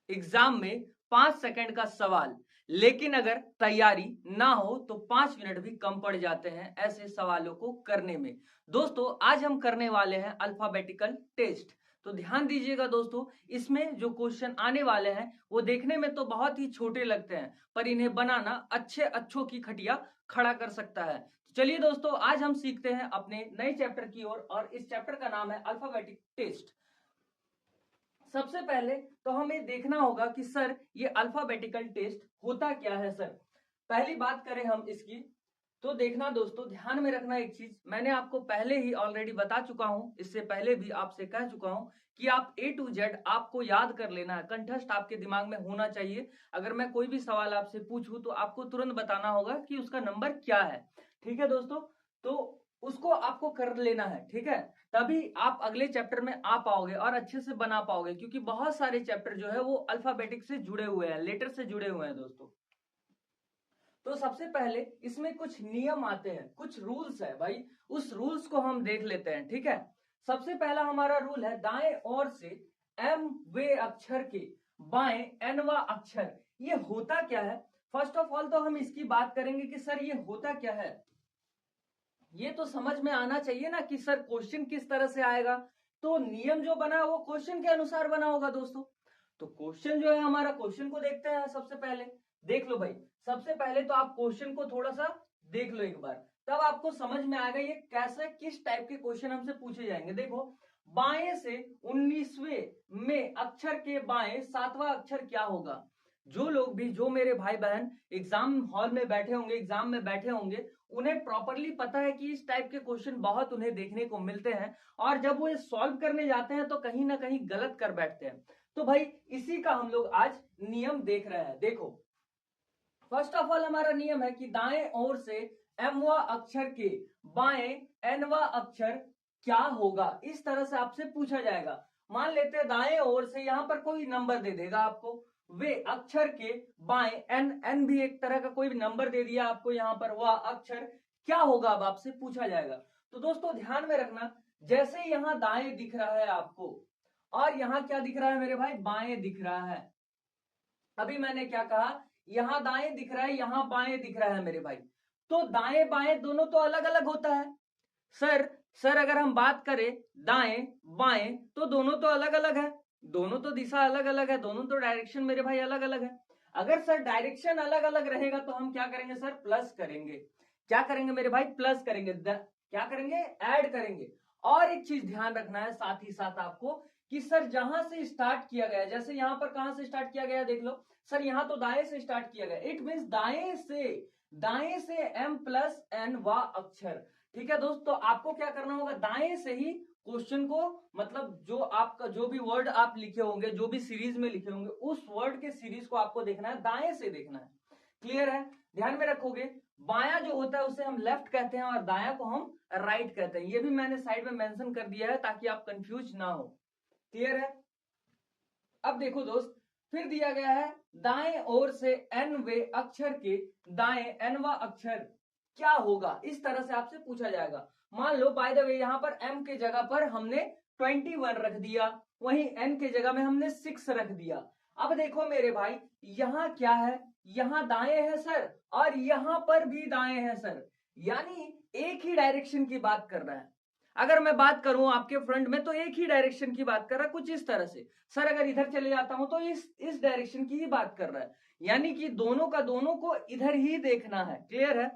Exam में 5 second का सवाल, लेकिन अगर तैयारी ना हो तो 5 मिनट भी कम पड़ जाते हैं ऐसे सवालों को करने में। दोस्तों आज हम करने वाले हैं अल्फाबेटिकल टेस्ट। तो ध्यान दीजिएगा दोस्तों, इसमें जो क्वेश्चन आने वाले हैं वो देखने में तो बहुत ही छोटे लगते हैं, पर इन्हें बनाना अच्छे अच्छों की खटिया खड़ा कर सकता है। तो चलिए दोस्तों, आज हम सीखते हैं अपने नए चैप्टर की ओर, और इस चैप्टर का नाम है अल्फाबेटिक टेस्ट। सबसे पहले तो हमें देखना होगा कि सर ये अल्फाबेटिकल टेस्ट होता क्या है। सर पहली बात करें हम इसकी, तो देखना दोस्तों, ध्यान में रखना एक चीज, मैंने आपको पहले ही ऑलरेडी बता चुका हूं, इससे पहले भी आपसे कह चुका हूं कि आप A to Z आपको याद कर लेना है, कंठस्थ आपके दिमाग में होना चाहिए। अगर मैं कोई भी सवाल आपसे पूछूं तो आपको तुरंत बताना होगा कि उसका नंबर क्या है। ठीक है दोस्तों, तो उसको आपको कर लेना है, ठीक है, तभी आप अगले चैप्टर में आ पाओगे और अच्छे से बना पाओगे, क्योंकि बहुत सारे चैप्टर जो है वो अल्फाबेटिक से जुड़े हुए हैं, लेटर से जुड़े हुए हैं दोस्तों। तो सबसे पहले इसमें कुछ नियम आते हैं, कुछ रूल्स है भाई, उस रूल्स को हम देख लेते हैं। ठीक है, सबसे पहला हमारा रूल है, दाएं ओर से एम वे अक्षर के बाएं एनवा अक्षर। ये होता क्या है? फर्स्ट ऑफ ऑल तो हम इसकी बात करेंगे कि सर ये होता क्या है। ये तो समझ में आना चाहिए ना कि सर क्वेश्चन किस तरह से आएगा। तो नियम जो बना वो क्वेश्चन के अनुसार बना होगा दोस्तों। तो क्वेश्चन जो है हमारा, क्वेश्चन को देखते हैं सबसे पहले। देख लो भाई, सबसे पहले तो आप क्वेश्चन को थोड़ा सा देख लो एक बार, तब आपको समझ में आएगा ये कैसे, किस टाइप के क्वेश्चन हमसे पूछे जाएंगे। देखो, बाएं से 19वें में अक्षर के बाएं 7वां अक्षर क्या होगा? जो लोग भी, जो मेरे भाई बहन एग्जाम हॉल में बैठे होंगे, एग्जाम में बैठे होंगे, उन्हें प्रॉपरली पता है कि इस टाइप के क्वेश्चन बहुत उन्हें देखने को मिलते हैं, और जब वो सॉल्व करने जाते हैं तो कहीं ना कहीं गलत कर बैठते हैं। तो भाई इसी का हम लोग आज नियम देख रहे हैं। देखो, फर्स्ट ऑफ ऑल हमारा नियम है कि दाएं ओर से एमवा अक्षर के बाएं एनवा अक्षर क्या होगा, इस तरह से आपसे पूछा जाएगा। मान लेते हैं दाएं ओर से यहां पर कोई नंबर दे देगा आपको, वे अक्षर के बाएं एन, एन भी एक तरह का कोई नंबर दे दिया आपको यहां पर, वह अक्षर क्या होगा अब आपसे पूछा जाएगा। तो दोस्तों ध्यान में रखना, जैसे यहां दाएं दिख रहा है आपको, और यहां क्या दिख रहा है मेरे भाई, बाएं दिख रहा है। अभी मैंने क्या कहा, यहां दाएं दिख रहा है, यहां बाएं दिख रहा है मेरे भाई, तो दाएं बाएं दोनों तो अलग अलग होता है। सर सर अगर हम बात करें दाएं बाएं तो दोनों तो अलग अलग है, दोनों तो दिशा अलग अलग है, दोनों तो डायरेक्शन मेरे भाई अलग अलग है। अगर सर डायरेक्शन अलग अलग रहेगा तो हम क्या करेंगे सर, प्लस करेंगे। क्या करेंगे मेरे भाई, प्लस करेंगे, क्या करेंगे, ऐड करेंगे। और एक चीज ध्यान रखना है साथ ही साथ आपको, कि सर जहां से स्टार्ट किया गया, जैसे यहां पर कहां से स्टार्ट किया गया, देख लो सर, यहां तो दाएं से स्टार्ट किया गया, इट मीन दाएं से एम प्लस एन वा अक्षर। ठीक है दोस्तों, आपको क्या करना होगा, दाएं से ही क्वेश्चन को, मतलब जो आपका जो भी वर्ड आप लिखे होंगे, जो भी सीरीज में लिखे होंगे, उस वर्ड के सीरीज को आपको देखना है, दाएं से देखना है। क्लियर है? ध्यान में रखोगे, बायां जो होता है उसे हम लेफ्ट कहते हैं और दाया को हम राइट कहते हैं। ये भी मैंने साइड में मेंशन कर दिया है ताकि आप कंफ्यूज ना हो। क्लियर है? अब देखो दोस्त, फिर दिया गया है, दाएं ओर से एनवे अक्षर के दाएं एनवा अक्षर क्या होगा, इस तरह से आपसे पूछा जाएगा। मान लो बाय द वे यहां पर एम के जगह पर हमने 21 रख दिया, वहीं एन के जगह में हमने 6 रख दिया। अब देखो मेरे भाई, यहां क्या है, यहां दाएं है सर, और यहां पर भी दाएं है सर, यानी एक ही डायरेक्शन की बात कर रहा है। अगर मैं बात करूं आपके फ्रंट में तो एक ही डायरेक्शन की बात कर रहा है, कुछ इस तरह से। सर अगर इधर चले जाता हूं तो इस डायरेक्शन की ही बात कर रहा है, यानी कि दोनों का दोनों को इधर ही देखना है। क्लियर है?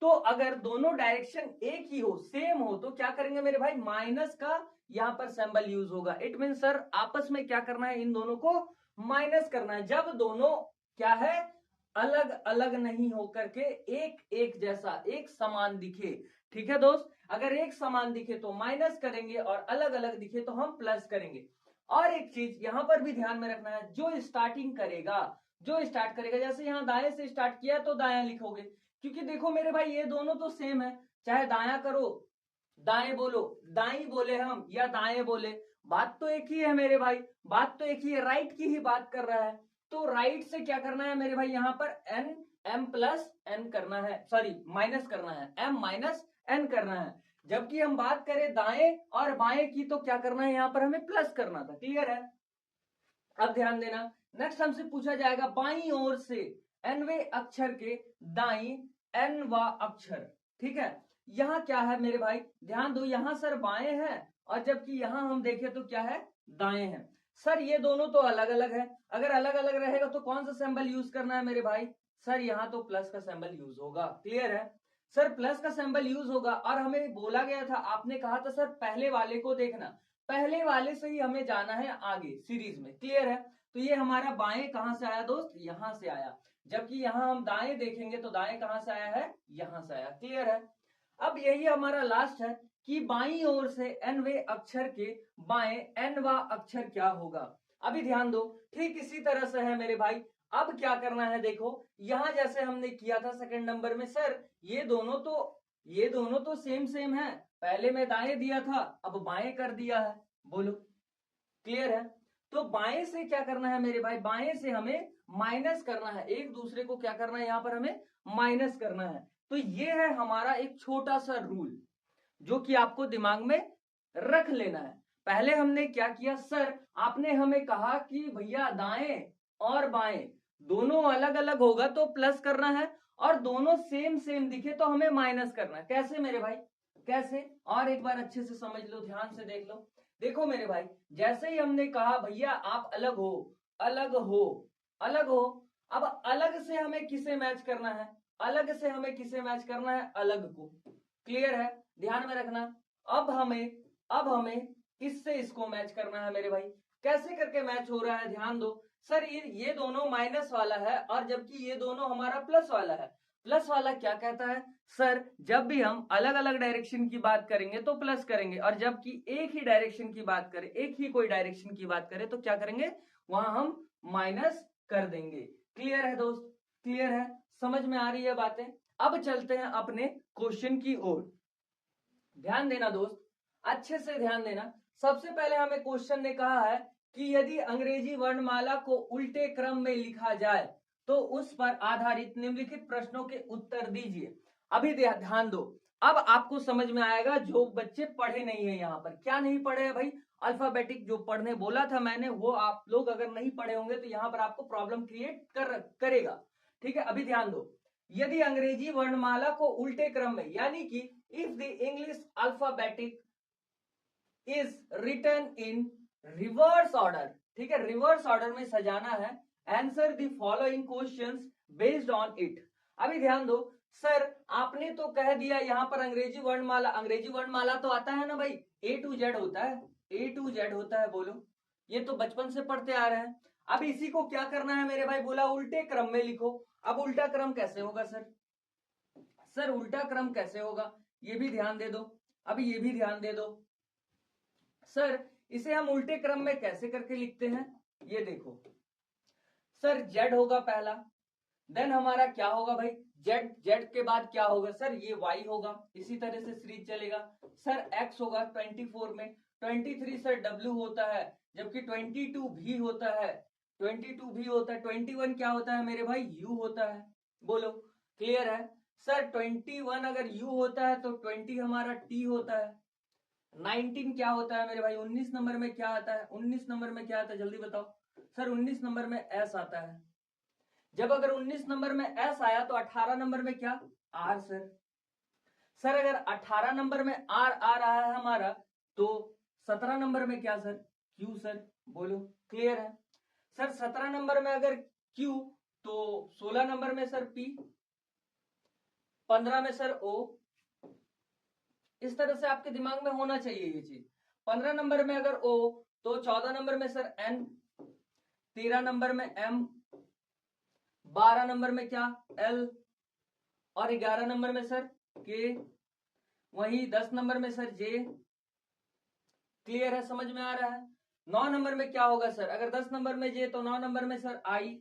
तो अगर दोनों डायरेक्शन एक ही हो, सेम हो, तो क्या करेंगे मेरे भाई, माइनस का यहां पर सिंबल यूज होगा। इट मीन सर आपस में क्या करना है, इन दोनों को माइनस करना है, जब दोनों क्या है, अलग अलग नहीं होकर के एक एक जैसा, एक समान दिखे। ठीक है दोस्त, अगर एक समान दिखे तो माइनस करेंगे, और अलग अलग दिखे तो हम प्लस करेंगे। और एक चीज यहां पर भी ध्यान में रखना है, जो स्टार्टिंग करेगा, जो स्टार्ट करेगा, जैसे यहां दाएं से स्टार्ट किया तो दाया लिखोगे, क्योंकि देखो मेरे भाई ये दोनों तो सेम है, चाहे दाया करो, दाएं बोलो, दाई बोले हम या दाएं बोले, बात तो एक ही है मेरे भाई, बात तो एक ही है, राइट की ही बात कर रहा है। तो राइट से क्या करना है मेरे भाई, यहां पर एन एम प्लस एन करना है, सॉरी माइनस करना है, एम माइनस एन करना है। जबकि हम बात करें दाएं और बाएं की तो क्या करना है, यहां पर हमें प्लस करना था। क्लियर है? अब ध्यान देना, नेक्स्ट हमसे पूछा जाएगा बाईं ओर से nवें अक्षर के दाईं nवां अक्षर। ठीक है, यहाँ क्या है मेरे भाई, ध्यान दो, यहाँ सर बाएं है और जबकि यहाँ हम देखें तो क्या है, दाएं है। सर ये दोनों तो अलग अलग है, अगर अलग अलग रहेगा तो कौन सा सिंबल यूज करना है मेरे भाई, सर यहाँ तो प्लस का सिंबल यूज होगा। क्लियर है सर, प्लस का सिंबल यूज होगा। और हमें बोला गया था, आपने कहा था सर पहले वाले को देखना, पहले वाले से ही हमें जाना है आगे सीरीज में। क्लियर है, तो ये हमारा बाएं कहां से आया दोस्त, यहां से आया, जबकि यहां हम दाएं देखेंगे तो दाएं कहां से आया है, यहां से आया। क्लियर है, अब यही हमारा लास्ट है कि बाईं ओर से nवें अक्षर के बाएं nवां अक्षर क्या होगा। अभी ध्यान दो, ठीक इसी तरह से है मेरे भाई। अब क्या करना है, देखो यहां जैसे हमने किया था सेकंड नंबर में, सर ये दोनों तो सेम सेम है, पहले मैं दाएं दिया था अब बाएं कर दिया है। बोलो क्लियर है, तो बाएं से क्या करना है मेरे भाई, बाएं से हमें माइनस करना है, एक दूसरे को क्या करना है, यहां पर हमें माइनस करना है। तो ये है हमारा एक छोटा सा रूल जो कि आपको दिमाग में रख लेना है। पहले हमने क्या किया, सर आपने हमें कहा कि भैया दाएं और बाएं दोनों अलग अलग होगा तो प्लस करना है, और दोनों सेम सेम दिखे तो हमें माइनस करना है। कैसे मेरे भाई, कैसे, और एक बार अच्छे से समझ लो, ध्यान से देख लो। देखो मेरे भाई, जैसे ही हमने कहा भैया आप अलग हो अलग हो अलग हो, अब अलग से हमें किसे मैच करना है, अलग से हमें किसे मैच करना है, अलग को। क्लियर है, ध्यान में रखना। अब हमें इससे इसको मैच करना है मेरे भाई। कैसे करके मैच हो रहा है, ध्यान दो। सर ये दोनों माइनस वाला है और जबकि ये दोनों हमारा प्लस वाला है। प्लस वाला क्या कहता है, सर जब भी हम अलग अलग डायरेक्शन की बात करेंगे तो प्लस करेंगे, और जबकि एक ही डायरेक्शन की बात करें, एक ही कोई डायरेक्शन की बात करें तो क्या करेंगे, वहां हम माइनस कर देंगे। क्लियर है दोस्त, क्लियर है, समझ में आ रही है बातें। अब चलते हैं अपने क्वेश्चन की ओर। ध्यान देना दोस्त, अच्छे से ध्यान देना। सबसे पहले हमें क्वेश्चन ने कहा है कि यदि अंग्रेजी वर्णमाला को उल्टे क्रम में लिखा जाए तो उस पर आधारित निम्नलिखित प्रश्नों के उत्तर दीजिए। अभी ध्यान दो, अब आपको समझ में आएगा जो बच्चे पढ़े नहीं है, यहाँ पर क्या नहीं पढ़े है भाई, अल्फाबेटिक जो पढ़ने बोला था मैंने वो आप लोग अगर नहीं पढ़े होंगे तो यहाँ पर आपको प्रॉब्लम क्रिएट करेगा। ठीक है, अभी ध्यान दो, यदि अंग्रेजी वर्णमाला को उल्टे क्रम में, यानी कि if the English alphabetic is written in reverse order, ठीक है, रिवर्स ऑर्डर में सजाना है, answer the following questions based on it. अभी ध्यान दो, सर आपने तो कह दिया यहाँ पर अंग्रेजी वर्णमाला तो आता है ना भाई, A to Z होता है, A to Z होता है। बोलो, ये तो बचपन से पढ़ते आ रहे हैं। अब इसी को क्या करना है मेरे भाई, बोला उल्टे क्रम में लिखो। अब उल्टा क्रम कैसे होगा सर, सर उल्टा क्रम कैसे होगा, ये भी ध्यान दे दो, अब ये भी ध्यान दे दो। सर इसे हम उल्टे क्रम में कैसे करके लिखते हैं, ये देखो, सर जेड होगा पहला, देन हमारा क्या होगा भाई, जेड, जेड के बाद क्या होगा सर, ये वाई होगा, इसी तरह से सीरीज चलेगा। सर एक्स होगा 24 में, 23 सर डब्ल्यू होता है, जबकि 22 भी होता है, 22 भी होता है, 21 क्या होता है मेरे भाई, यू होता है। बोलो क्लियर है, सर 21 अगर यू होता है तो 20 हमारा टी होता है। 19 क्या होता है मेरे भाई, 19 नंबर में क्या आता है, 19 नंबर में क्या आता है जल्दी बताओ। सर 19 नंबर में एस आता है। जब अगर 19 नंबर में एस आया तो 18 नंबर में क्या, आर सर। सर अगर 18 नंबर में आर आ रहा है हमारा तो 17 नंबर में क्या सर, क्यू सर। बोलो क्लियर है, सर 17 नंबर में अगर क्यू तो 16 नंबर में सर पी, 15 में सर ओ। इस तरह से आपके दिमाग में होना चाहिए ये चीज। 15 नंबर में अगर ओ तो 14 नंबर में सर एन, 13 नंबर में एम, 12 नंबर में क्या एल, और 11 नंबर में सर के, वही 10 नंबर में सर जे। क्लियर है, समझ में आ रहा है। 9 नंबर में क्या होगा सर, अगर 10 नंबर में जे तो 9 नंबर में सर आई,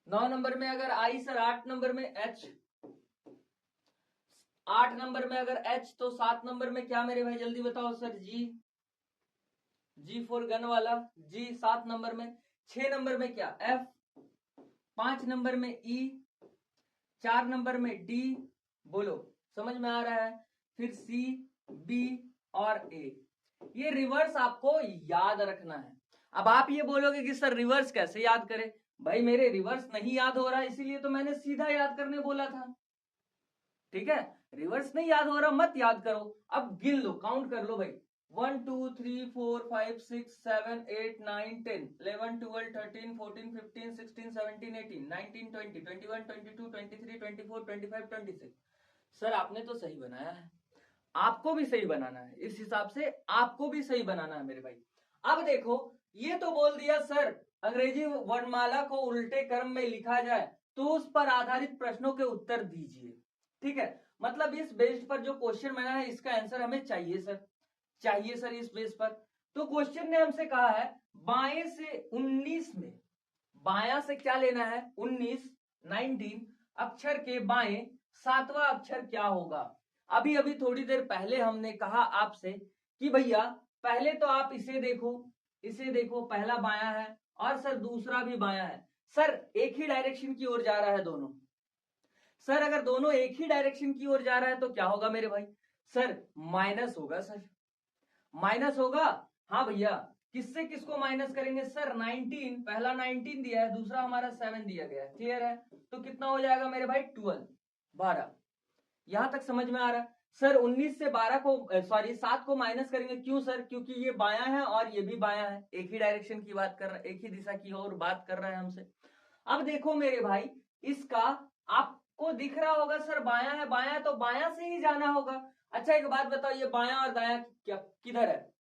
9 नंबर में अगर आई सर 8 नंबर में एच, 8 नंबर में अगर एच तो 7 नंबर में क्या मेरे भाई जल्दी बताओ sir, G, G for gun वाला जी 7 नंबर में। 6 नंबर में क्या एफ, 5 नंबर में ई, 4 नंबर में डी। बोलो समझ में आ रहा है, फिर सी, बी और ए। ये रिवर्स आपको याद रखना है। अब आप ये बोलोगे कि सर रिवर्स कैसे याद करें? भाई मेरे रिवर्स नहीं याद हो रहा, इसीलिए तो मैंने सीधा याद करने बोला था। ठीक है, रिवर्स नहीं याद हो रहा मत याद करो। अब गिन लो, काउंट कर लो भाई। 1 2 3 4 5 6 7 8 9 10 11 12 13 14 15 16 17 18 19 20 21 22 23 24 25 26। सर आपने तो सही बनाया है, आपको भी सही बनाना है, इस हिसाब से आपको भी सही बनाना है मेरे भाई। अब देखो, ये तो बोल दिया सर अंग्रेजी वर्णमाला को उल्टे क्रम में लिखा जाए तो उस पर आधारित प्रश्नों के उत्तर दीजिए। ठीक है, मतलब इस बेस पर जो क्वेश्चन बना है इसका आंसर हमें चाहिए सर, चाहिए सर इस बेस पर। तो क्वेश्चन ने हमसे कहा है बाएं से 19 में, बाया से क्या लेना है 19 19 अक्षर के बाएं सातवां अक्षर क्या होगा। अभी अभी थोड़ी देर पहले हमने कहा आपसे कि भैया पहले तो आप इसे देखो, इसे देखो, पहला बाया है और सर दूसरा भी बाया है। सर एक ही डायरेक्शन की ओर जा रहा है दोनों। सर अगर दोनों एक ही डायरेक्शन की ओर जा रहा है तो क्या होगा मेरे भाई? सर माइनस होगा, सर माइनस होगा। हाँ भैया, किससे किसको माइनस करेंगे? सर 19, पहला 19 दिया है, दूसरा हमारा 7 दिया गया है, क्लियर है? तो कितना हो जाएगा मेरे भाई? 12, 12। यहां तक समझ में आ रहा है? सर 19 से 12 को, सॉरी 7 को माइनस करेंगे, क्यों सर? क्योंकि ये बाया है और ये भी बाया है, एक ही डायरेक्शन की बात कर रहा है, एक ही दिशा की ओर बात कर रहा है हमसे। अब देखो मेरे भाई, इसका आपको दिख रहा होगा सर बाया है, बाया है तो बाया से ही जाना होगा। अच्छा एक बात बताओ, ये बाया और दाया क्या किधर है?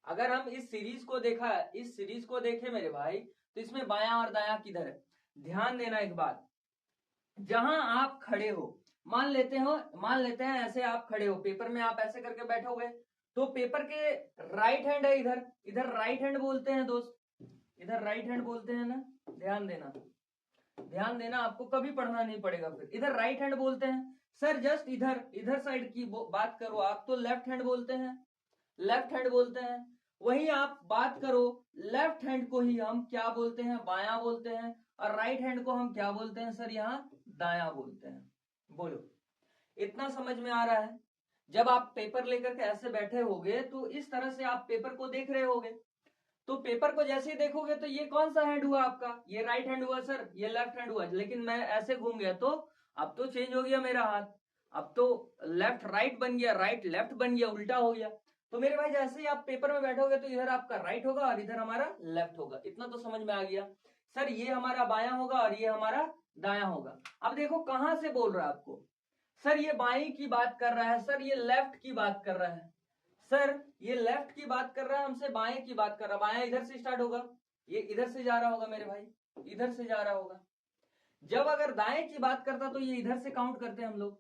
अगर हम इस सीरीज को देखा, इस सीरीज को देखे मेरे भाई, तो इसमें बाया और दाया किधर है? ध्यान देना एक बात, जहां आप खड़े हो, मान लेते हैं ऐसे आप खड़े हो, पेपर में आप ऐसे करके बैठोगे, तो पेपर के राइट हैंड है इधर, इधर राइट हैंड बोलते हैं दोस्त, इधर राइट हैंड बोलते हैं ना। ध्यान देना, ध्यान देना, आपको कभी पढ़ना नहीं पड़ेगा फिर। इधर राइट हैंड बोलते हैं सर, जस्ट इधर इधर साइड की बात करो आप तो लेफ्ट हैंड बोलते हैं, लेफ्ट हैंड बोलते हैं। वहीं आप बात करो, लेफ्ट हैंड को ही हम क्या बोलते हैं? बायां बोलते हैं। और राइट हैंड को हम क्या बोलते हैं सर? यहाँ दायां बोलते हैं। बोलो, इतना समझ में आ रहा है? जब आप पेपर लेकर के ऐसे बैठे होगे तो इस तरह से आप पेपर को देख रहे होगे, तो पेपर को जैसे ही देखोगे तो ये कौन सा हैंड हुआ आपका? ये राइट हैंड हुआ सर, ये लेफ्ट हैंड हुआ, लेकिन मैं ऐसे घूम गया तो अब तो चेंज हो गया मेरा हाथ, अब तो लेफ्ट राइट बन गया, राइट लेफ्ट बन गया, उल्टा हो गया। तो मेरे भाई जैसे ही आप पेपर में बैठोगे तो इधर आपका राइट होगा और इधर हमारा लेफ्ट होगा, इतना तो समझ में आ गया। सर ये हमारा बाया होगा और ये हमारा दाया होगा। अब देखो कहां से बोल रहा है आपको, सर ये बाई की बात कर रहा है, सर ये लेफ्ट की बात कर रहा है, सर ये लेफ्ट की बात कर रहा है हमसे, बाएं की बात कर रहा है। बाएं इधर से स्टार्ट होगा, ये इधर से जा रहा होगा मेरे भाई, इधर से जा रहा होगा। जब अगर दाएं की बात करता तो ये इधर से काउंट करते हम लोग,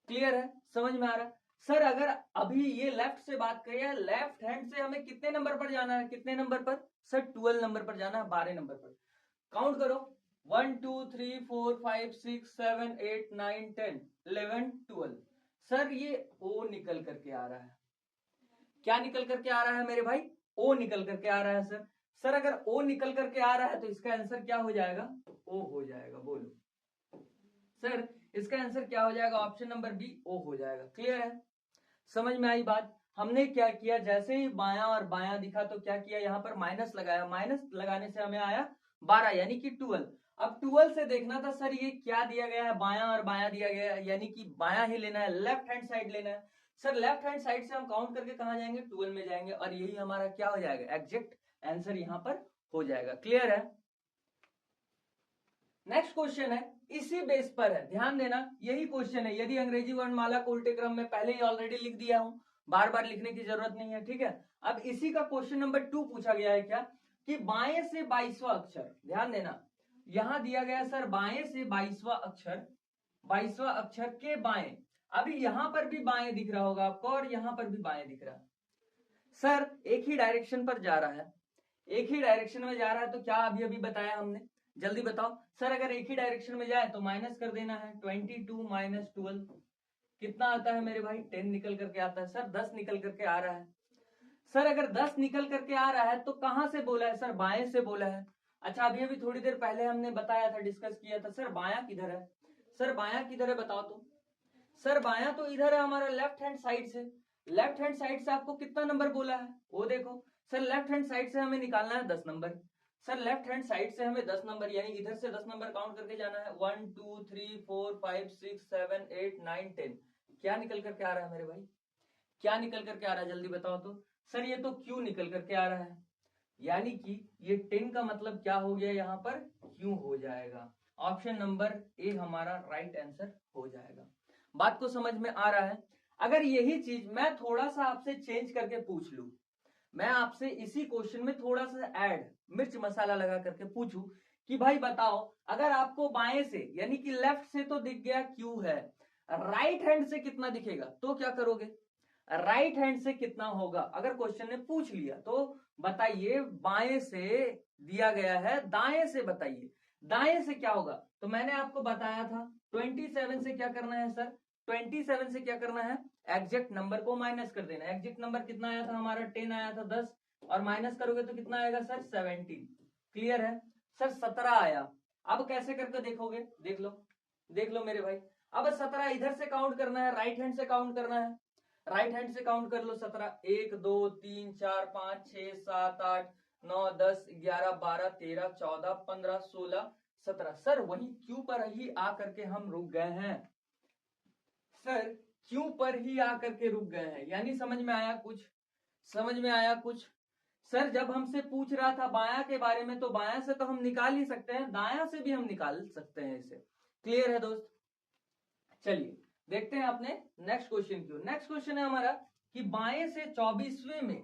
क्लियर है? समझ में आ रहा है? सर अगर अभी ये लेफ्ट से बात करिए, लेफ्ट हैंड से हमें कितने नंबर पर जाना है? कितने नंबर पर सर? 12 नंबर पर जाना है, 12 नंबर पर। काउंट करो, 1 2 3 4 5 6 7 8 9 10 11 12। सर ये ओ निकल करके आ रहा है, क्या निकल करके आ रहा है मेरे भाई? ओ निकल करके आ रहा है सर। सर अगर ओ निकल करके आ रहा है तो इसका आंसर क्या हो जाएगा? ओ हो जाएगा। बोलो सर, इसका आंसर क्या हो जाएगा? ऑप्शन नंबर बी, ओ हो जाएगा। क्लियर है? समझ में आई बात? हमने क्या किया, जैसे ही बायां और बायां दिखा तो क्या किया, यहाँ पर माइनस लगाया, माइनस लगाने से हमें आया 12 यानी कि 12। अब 12 से देखना था सर ये क्या दिया गया है, बायां और बायां दिया गया है, यानी कि बायां ही लेना है, लेफ्ट हैंड साइड लेना है। सर लेफ्ट हैंड साइड से हम काउंट करके कहां जाएंगे? 12 में जाएंगे, और यही हमारा क्या हो जाएगा? एग्जैक्ट आंसर यहाँ पर हो जाएगा। क्लियर है? नेक्स्ट क्वेश्चन है, इसी बेस पर है, ध्यान देना, यही क्वेश्चन है। यदि अंग्रेजी वर्णमाला को उल्टे क्रम में पहले ही ऑलरेडी लिख दिया हूं, बार बार लिखने की जरूरत नहीं है, ठीक है? अब इसी का क्वेश्चन नंबर 2 पूछा गया है क्या, कि बाएं से 22वां अक्षर, ध्यान देना, यहां दिया गया सर बाएं से 22वां अक्षर, 22वां अक्षर के बाएं। अभी यहां पर भी बाएं दिख रहा होगा आपको और यहां पर भी बाएं दिख रहा है। सर एक ही डायरेक्शन पर जा रहा है, एक ही डायरेक्शन में जा रहा है, तो क्या अभी अभी बताया हमने? जल्दी बताओ सर, अगर एक ही डायरेक्शन में जाए तो माइनस कर देना है, 22 माइनस 12 कितना आता है मेरे भाई? 10 निकल करके आता है। सर 10 निकल करके आ रहा है। सर अगर 10 निकल करके आ रहा है तो कहां से बोला है? सर बाएं से बोला है। अच्छा अभी अभी थोड़ी देर पहले हमने बताया था, डिस्कस किया था, सर बाया किधर है? सर बाया किधर है बताओ तो। सर बाया तो इधर है हमारा लेफ्ट हैंड साइड से, लेफ्ट हैंड साइड से आपको कितना नंबर बोला है? वो देखो, सर लेफ्ट हैंड साइड से हमें निकालना है 10 number. Sir left hand side से हमें 10 नंबर यानी इधर से 10 नंबर काउंट करके जाना है। 1 2 3 4 5 6 7 8 9 10। क्या निकल करके आ रहा है मेरे भाई, क्या निकल करके आ रहा है जल्दी बताओ तो। सर ये तो क्यू निकल करके आ रहा है, यानी कि ये 10 का मतलब क्या हो गया, यहाँ पर क्यू हो जाएगा। ऑप्शन नंबर ए हमारा राइट आंसर हो जाएगा। बात को समझ में आ रहा है। अगर यही चीज मैं थोड़ा सा आपसे चेंज करके पूछ लूं, मैं आपसे इसी क्वेश्चन में थोड़ा सा ऐड मिर्च मसाला लगा करके पूछूं कि भाई बताओ, अगर आपको बाएं से यानी कि लेफ्ट से तो दिख गया क्यू है, राइट हैंड से कितना दिखेगा तो क्या करोगे, राइट हैंड से कितना होगा। अगर क्वेश्चन ने पूछ लिया तो बताइए, बाएं से दिया गया है, दाएं से बताइए दाएं से क्या होगा। तो मैंने आपको बताया था 27 से क्या करना है सर, 27 से क्या करना है, एग्जैक्ट नंबर को माइनस कर देना। एग्जैक्ट नंबर कितना आया था हमारा, 10 आया था, 10 और माइनस करोगे तो कितना आएगा सर, 17। क्लियर है सर, 17 आया। अब कैसे करके देखोगे, देख लो मेरे भाई। अब 17 इधर से काउंट करना है, राइट हैंड से काउंट करना है, राइट हैंड से काउंट कर लो 17। 1 2 3 4 5 6 7 8 9 10 11 12 13 14 15 16 17। सर वही क्यू पर ही आकर के हम रुक गए हैं, सर क्यू पर ही आकर के रुक गए हैं। यानी समझ में आया कुछ, समझ में आया कुछ। सर जब हमसे पूछ रहा था बाया के बारे में, तो बाया से तो हम निकाल ही सकते हैं, दाया से भी हम निकाल सकते हैं इसे। क्लियर है दोस्त, चलिए देखते हैं अपने नेक्स्ट क्वेश्चन की। नेक्स्ट क्वेश्चन है हमारा कि बाएं से 24वें में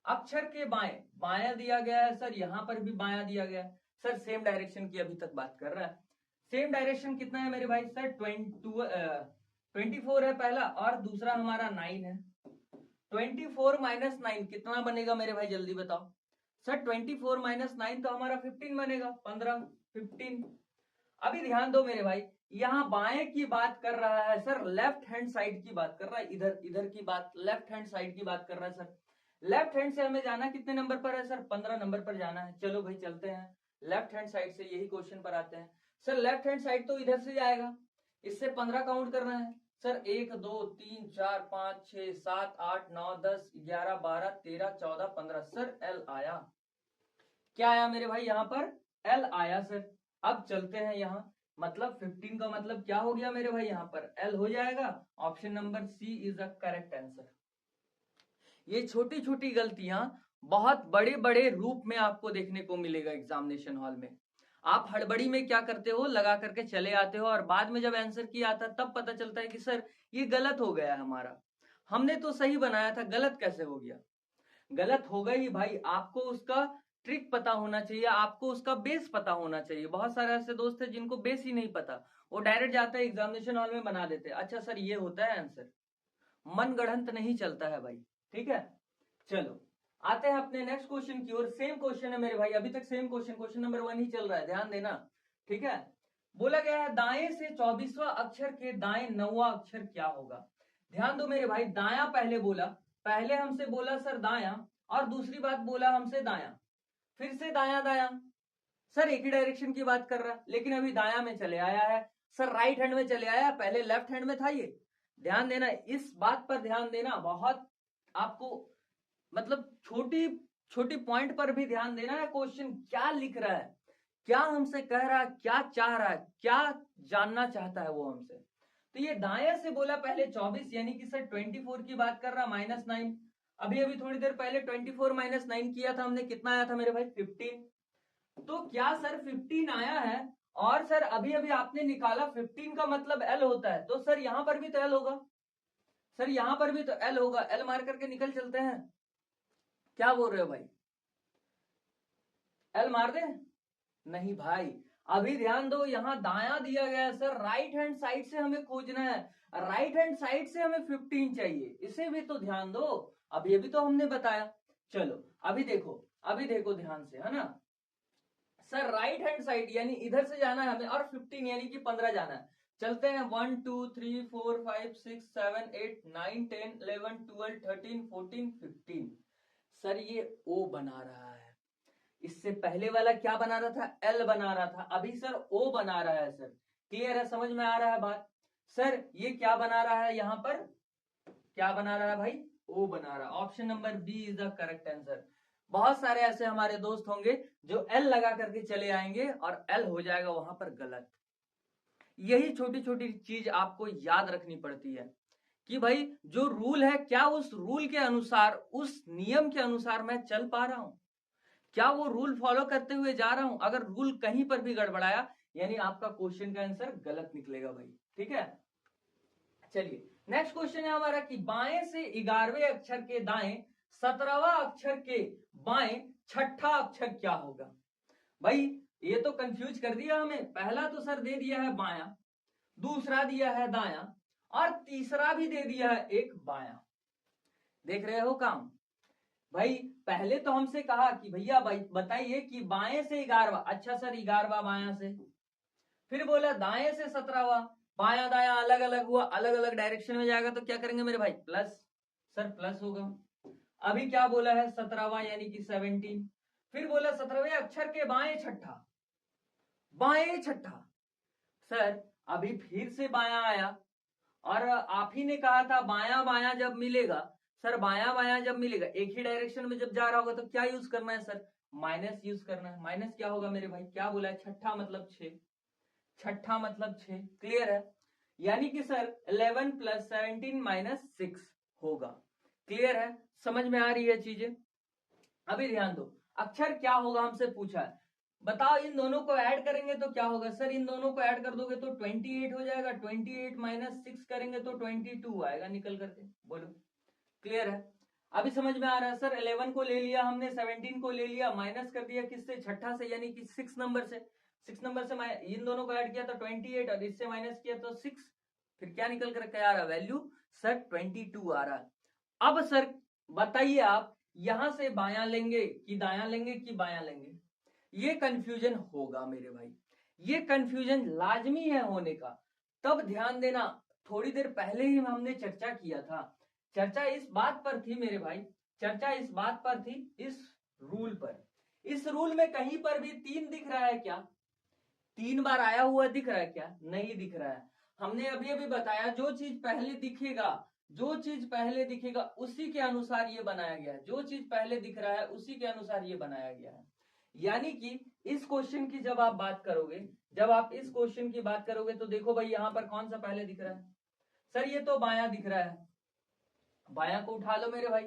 अक्षर के बाएं, बाया दिया गया है सर, यहां पर भी बाया दिया गया है सर, सेम डायरेक्शन की अभी तक बात कर रहा है। सेम डायरेक्शन कितना है मेरे भाई सर, 24 है पहला और दूसरा हमारा 9 है। 24 माइनस 9 कितना बनेगा मेरे भाई जल्दी बताओ। सर 24 माइनस 9 तो हमारा 15 बनेगा, 15 15। अभी ध्यान दो मेरे भाई, यहाँ बाएं की बात कर रहा है सर, लेफ्ट हैंड साइड की बात कर रहा है, इधर इधर की बात, लेफ्ट हैंड साइड की बात कर रहा है सर। लेफ्ट हैंड से हमें जाना कितने नंबर पर है सर, 15 नंबर पर जाना है। चलो भाई चलते हैं लेफ्ट हैंड साइड से, यही क्वेश्चन पर आते हैं। सर लेफ्ट हैंड साइड तो इधर से जाएगा, इससे 15 काउंट करना है सर। 1 2 3 4 5 6 7 8 9 10 11 12 13 14 15। सर एल आया, क्या आया मेरे भाई यहाँ पर, एल आया सर। अब चलते हैं यहाँ, मतलब 15 का मतलब क्या हो गया मेरे भाई, यहाँ पर एल हो जाएगा। Option number C is the correct answer. ये छोटी छोटी गलतियां बहुत बड़े बड़े रूप में आपको देखने को मिलेगा एग्जामिनेशन हॉल में। आप हड़बड़ी में क्या करते हो, लगा करके चले आते हो और बाद में जब आंसर किया आता तब पता चलता है कि सर ये गलत हो गया हमारा, हमने तो सही बनाया था, गलत कैसे हो गया। गलत होगा ही भाई, आपको उसका ट्रिक पता होना चाहिए, आपको उसका बेस पता होना चाहिए। बहुत सारे ऐसे दोस्त हैं जिनको बेस ही नहीं पता, वो डायरेक्ट जाते हैं एग्जामिनेशन हॉल में बना देते हैं, अच्छा सर ये होता है आंसर। मन गढ़ंत नहीं चलता है भाई, ठीक है। चलो आते हैं अपने नेक्स्ट क्वेश्चन की ओर। सेम क्वेश्चन है मेरे भाई, अभी तक सेम क्वेश्चन, क्वेश्चन नंबर 1 ही चल रहा है, ध्यान देना, ठीक है। बोला गया है दाएं से 24वां अक्षर के दाएं 9वां अक्षर क्या होगा। ध्यान दो मेरे भाई, दाया पहले बोला, पहले हमसे बोला सर दाया, और दूसरी बात बोला हमसे दाया, फिर से दाया दाया। सर एक ही डायरेक्शन की बात कर रहा है, लेकिन अभी दाया में चले आया है सर, राइट हैंड में चले आया, पहले लेफ्ट हैंड में था ये। ध्यान देना, इस बात पर ध्यान देना, बहुत आपको मतलब छोटी छोटी पॉइंट पर भी ध्यान देना है। क्वेश्चन क्या लिख रहा है, क्या हमसे कह रहा है, क्या चाह रहा है, क्या जानना चाहता है वो हमसे। तो ये दाएं से बोला पहले 24, यानी कि सर 24 की बात कर रहा, -9। अभी अभी थोड़ी देर पहले 24 माइनस 9 किया था हमने, कितना आया था मेरे भाई, 15। तो क्या सर 15 आया है, और सर अभी अभी आपने निकाला 15 का मतलब एल होता है, तो सर यहां पर भी तो एल होगा, सर यहां पर भी तो एल होगा, एल मार करके निकल चलते हैं। क्या बोल रहे हो भाई, एल मार दे, नहीं भाई, अभी ध्यान दो, यहां दाया दिया गया है सर, राइट हैंड साइड से हमें खोजना है, राइट हैंड साइड से हमें 15 चाहिए, इसे भी तो ध्यान दो, अभी अभी तो हमने बताया। चलो अभी देखो, अभी देखो ध्यान से, है ना सर, राइट हैंड साइड यानी इधर से जाना है हमें, और 15 यानी कि 15 जाना है। चलते हैं 1 2 3 4 5 6 7 8 9 10 11 12 13 14 15। सर ये ओ बना रहा है, इससे पहले वाला क्या बना रहा था, एल बना रहा था, अभी सर ओ बना रहा है सर। क्लियर है, समझ में आ रहा है बात। सर ये क्या बना रहा है, यहां पर क्या बना रहा है भाई, ओ बना रहा है। Option number B is the correct answer. बहुत सारे ऐसे हमारे दोस्त होंगे जो एल लगा करके चले आएंगे और एल हो जाएगा वहां पर गलत। यही छोटी छोटी चीज आपको याद रखनी पड़ती है कि भाई जो रूल है क्या उस रूल के अनुसार, उस नियम के अनुसार मैं चल पा रहा हूं, क्या वो रूल फॉलो करते हुए जा रहा हूं। अगर रूल कहीं पर भी गड़बड़ाया यानी आपका क्वेश्चन का आंसर गलत निकलेगा भाई। ठीक है, चलिए नेक्स्ट क्वेश्चन है हमारा कि बाएं से 11वें अक्षर के दाएं 17वां अक्षर के बाएं छठा अक्षर क्या होगा। भाई ये तो कंफ्यूज कर दिया हमें। पहला तो सर दे दिया है बायां, दूसरा दिया है दायां और तीसरा भी दे दिया है एक बायां। देख रहे हो काम। भाई पहले तो हमसे कहा कि भैया भाई बताइए कि बाएं से 11वां, अच्छा सर 11वां बायां से। फिर बोला दाएं से 17वां, बायां दायां अलग अलग हुआ, अलग अलग डायरेक्शन में जाएगा तो क्या करेंगे मेरे भाई, प्लस। सर प्लस होगा। अभी क्या बोला है 17वां यानी कि 17। फिर बोला 17वें अक्षर के बाएं छठा, बाएं छठा। सर अभी फिर से बायां आया और आप ही ने कहा था बायां बायां जब मिलेगा, सर बायां बायां जब मिलेगा एक ही डायरेक्शन में जब जा रहा होगा तो क्या यूज करना है सर, माइनस यूज करना है। माइनस क्या होगा मेरे भाई, क्या बोला है, छठा मतलब 6, छठा मतलब 6। क्लियर है, यानी कि सर 11 प्लस 17 माइनस 6 होगा। क्लियर है, समझ में आ रही है चीजें। अभी ध्यान दो, अक्षर क्या होगा हमसे पूछा है, बताओ इन दोनों को ऐड करेंगे तो क्या होगा। सर इन दोनों को ऐड कर दोगे तो 28 हो जाएगा, 28 माइनस 6 करेंगे तो 22 आएगा निकल करके। बोलो क्लियर है, अभी समझ में आ रहा है। सर 11 को ले लिया हमने, 17 को ले लिया, माइनस कर दिया किससे, छठा से यानी कि 6 नंबर से। 6 नंबर से इन दोनों को ऐड किया तो 28 और इससे माइनस किया तो 6। फिर क्या निकल कर क्या आ रहा वैल्यू, सर 22 आ रहा है। अब सर बताइए आप यहां से बायां लेंगे कि दायां लेंगे कि बायां लेंगे, ये कंफ्यूजन होगा मेरे भाई, ये कंफ्यूजन लाजमी है होने का। तब ध्यान देना, थोड़ी देर पहले ही हमने चर्चा किया था, चर्चा इस बात पर थी मेरे भाई, चर्चा इस बात पर थी, इस रूल पर। इस रूल में कहीं पर भी 3 दिख रहा है क्या, 3 बार आया हुआ दिख रहा है क्या, नहीं दिख रहा है। हमने अभी अभी बताया जो चीज पहले दिखेगा, जो चीज पहले दिखेगा उसी के अनुसार ये बनाया गया है, जो चीज पहले दिख रहा है उसी के अनुसार ये बनाया गया है। यानी कि इस क्वेश्चन की जब आप बात करोगे, जब आप इस क्वेश्चन की बात करोगे तो देखो भाई यहां पर कौन सा पहले दिख रहा है, सर ये तो बायां दिख रहा है, बायां को उठा लो मेरे भाई,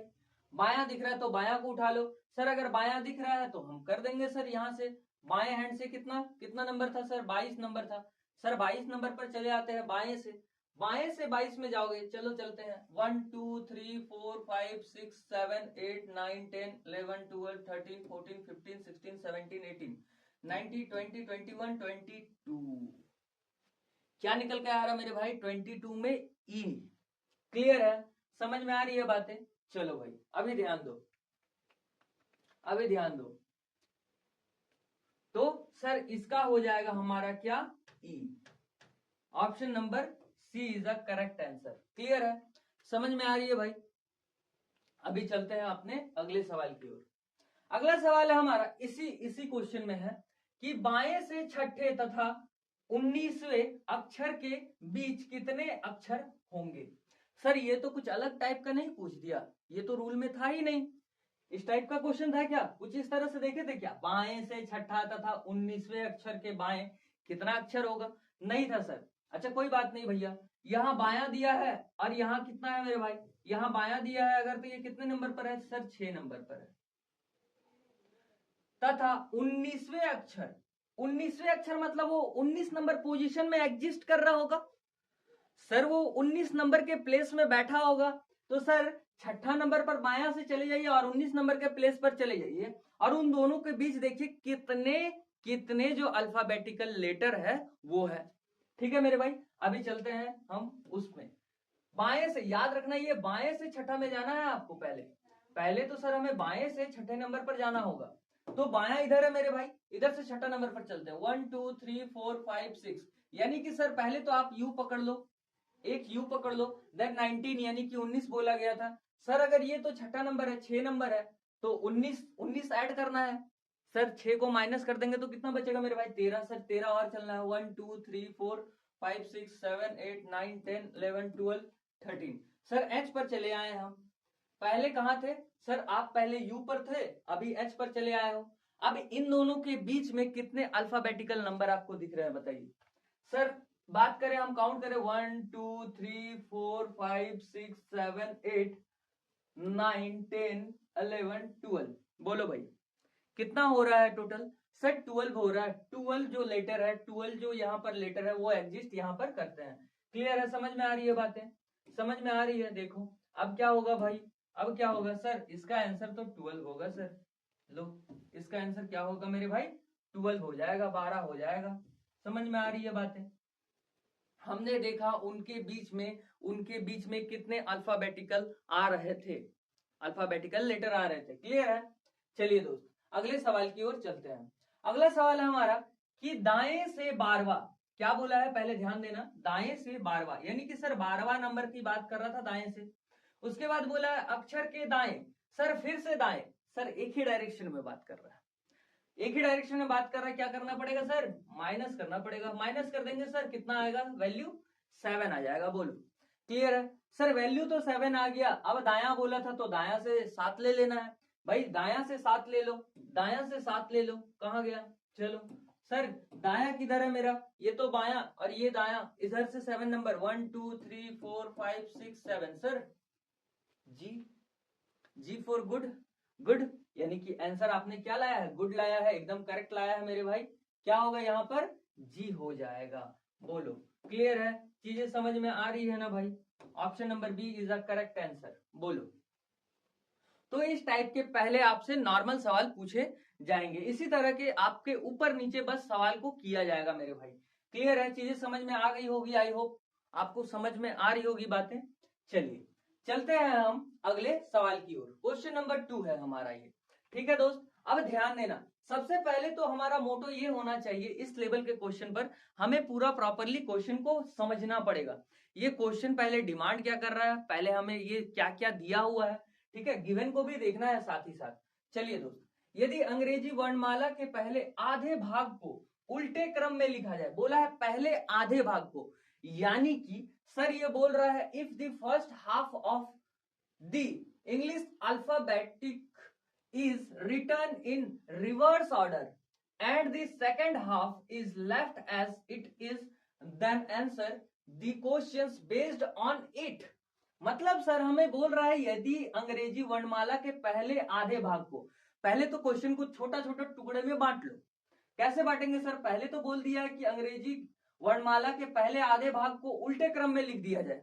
बायां दिख रहा है तो बायां को उठा लो। सर अगर बायां दिख रहा है तो हम कर देंगे सर यहां से बाएं हैंड से, कितना कितना नंबर था सर, 22 नंबर था। सर 22 नंबर पर चले आते हैं बाएं से, बाएं से 22 में जाओगे, चलो चलते हैं 1 2 3 4 5 6 7 8 9 10 11 12 13 14 15 16 17 18 19 20 21 22। क्या निकल के आ रहा मेरे भाई, 22 में ई। क्लियर है, समझ में आ रही है बातें। चलो भाई अभी ध्यान दो, अभी ध्यान दो, तो सर इसका हो जाएगा हमारा क्या, E. Option number C is the correct answer. Clear है, समझ में आ रही है भाई। अभी चलते हैं अपने अगले सवाल की ओर। अगला सवाल है हमारा इसी इसी क्वेश्चन में है कि बाएं से छठे तथा 19वें अक्षर के बीच कितने अक्षर होंगे। सर ये तो कुछ अलग टाइप का नहीं पूछ दिया, ये तो रूल में था ही नहीं। इस टाइप का क्वेश्चन था क्या, कुछ इस तरह से देखे थे क्या, बाएं से छठा तथा 19वें अक्षर के बाएं कितना अक्षर होगा, नहीं था सर। अच्छा कोई बात नहीं भैया, यहाँ बायां दिया है और यहाँ कितना है मेरे भाई, यहाँ बायां दिया है अगर तो ये कितने नंबर पर है सर, 6 नंबर पर है। तथा 19वें अक्षर, 19वें अक्षर मतलब वो 19 नंबर पोजीशन में एग्जिस्ट कर रहा होगा। सर वो 19 नंबर के प्लेस में बैठा होगा, तो सर छठा नंबर पर बायां से चले जाइए और 19 नंबर के प्लेस पर चले जाइए और उन दोनों के बीच देखिए कितने कितने जो अल्फाबेटिकल लेटर है वो है। ठीक है मेरे भाई, अभी चलते हैं हम उसमें। बाएं से याद रखना, ये बाएं से छठा में जाना है आपको, पहले पहले तो सर हमें बाएं से छठे नंबर पर जाना होगा। तो बायां इधर है मेरे भाई, इधर से छठा नंबर पर चलते हैं 1 2 3 4 5 6। यानी कि सर पहले तो आप यू पकड़ लो, एक यू पकड़ लो, देन 19 यानी कि 19 बोला गया था। सर अगर ये तो छठा नंबर है, 6 नंबर है, तो 19 19 ऐड करना है। सर 6 को माइनस कर देंगे तो कितना बचेगा मेरे भाई, 13। सर 13 और चलना है, 1 2 3 4 5 6 7 8 9 10 11 12 13। सर एच पर चले आए हम, पहले कहाँ थे सर? आप पहले यू पर थे, अभी एच पर चले आए हो। अब इन दोनों के बीच में कितने अल्फाबेटिकल नंबर आपको दिख रहे हैं बताइए सर? बात करें, हम काउंट करें 1 2 3 4 5 6 7 8 9 10 11 12। बोलो भाई कितना हो रहा है टोटल? सर 12 हो रहा है। 12 जो लेटर है, 12 जो यहाँ पर लेटर है वो एग्जिस्ट यहाँ पर करते हैं। क्लियर है? समझ में आ रही है बातें? समझ में आ रही है? देखो अब क्या होगा भाई, अब क्या होगा सर? इसका आंसर तो 12 होगा सर। लो, इसका आंसर क्या होगा मेरे भाई? 12 हो जाएगा, 12 हो जाएगा। समझ में आ रही है बातें? हमने देखा उनके बीच में कितने अल्फाबेटिकल आ रहे थे, अल्फाबेटिकल लेटर आ रहे थे। क्लियर है? चलिए दोस्त अगले सवाल की ओर चलते हैं। अगला सवाल है हमारा कि दाएं से 12वां, क्या बोला है पहले ध्यान देना, दाएं से 12वां, यानी कि सर 12वां नंबर की बात कर रहा था दाएं से। उसके बाद बोला है अक्षर के दाएं, सर फिर से दाएं, सर एक ही डायरेक्शन में बात कर रहा है, एक ही डायरेक्शन में बात कर रहा है। क्या करना पड़ेगा सर? माइनस करना पड़ेगा। माइनस कर देंगे सर, कितना आएगा वैल्यू? 7 आ जाएगा। बोलो क्लियर है? सर वैल्यू तो 7 आ गया, अब दाया बोला था तो दाया से 7 ले लेना है भाई, दाया से 7 ले लो, दाया से 7 ले लो। कहाँ गया? चलो सर दाया किधर है मेरा? ये तो बाया और ये दाया, इधर से 7 number 1 2 3 4 5 6 7 sir G, G for good, good यानी कि आंसर आपने क्या लाया है? गुड लाया है, एकदम करेक्ट लाया है मेरे भाई। क्या होगा यहाँ पर? जी हो जाएगा। बोलो क्लियर है? चीजें समझ में आ रही है ना भाई? Option number B is a correct answer. बोलो, तो इस टाइप के पहले आपसे नॉर्मल सवाल पूछे जाएंगे, इसी तरह के आपके ऊपर नीचे बस सवाल को किया जाएगा मेरे भाई। क्लियर है? चीजें समझ में आ गई होगी, आई होप आपको समझ में आ रही होगी बातें। चलिए चलते हैं हम अगले सवाल की ओर। क्वेश्चन नंबर 2 है हमारा ये। ठीक है दोस्त, अब ध्यान देना, सबसे पहले तो हमारा मोटो ये होना चाहिए, इस लेवल के क्वेश्चन पर हमें पूरा प्रॉपरली क्वेश्चन को समझना पड़ेगा। ये क्वेश्चन पहले डिमांड क्या कर रहा है, पहले हमें ये क्या क्या दिया हुआ है, ठीक है, गिवन को भी देखना है साथ ही साथ। चलिए दोस्त, यदि अंग्रेजी वर्णमाला के पहले आधे भाग को उल्टे क्रम में लिखा जाए, बोला है पहले आधे भाग को, यानी कि सर ये बोल रहा है if the first half of the English alphabetic is written in reverse order and the second half is left as it is, then answer the questions based on it। मतलब सर हमें बोल रहा है यदि अंग्रेजी वर्णमाला के पहले आधे भाग को, पहले तो क्वेश्चन को छोटा छोटा टुकड़े में बांट लो। कैसे बांटेंगे सर? पहले तो बोल दिया है कि अंग्रेजी वर्णमाला के पहले आधे भाग को उल्टे क्रम में लिख दिया जाए।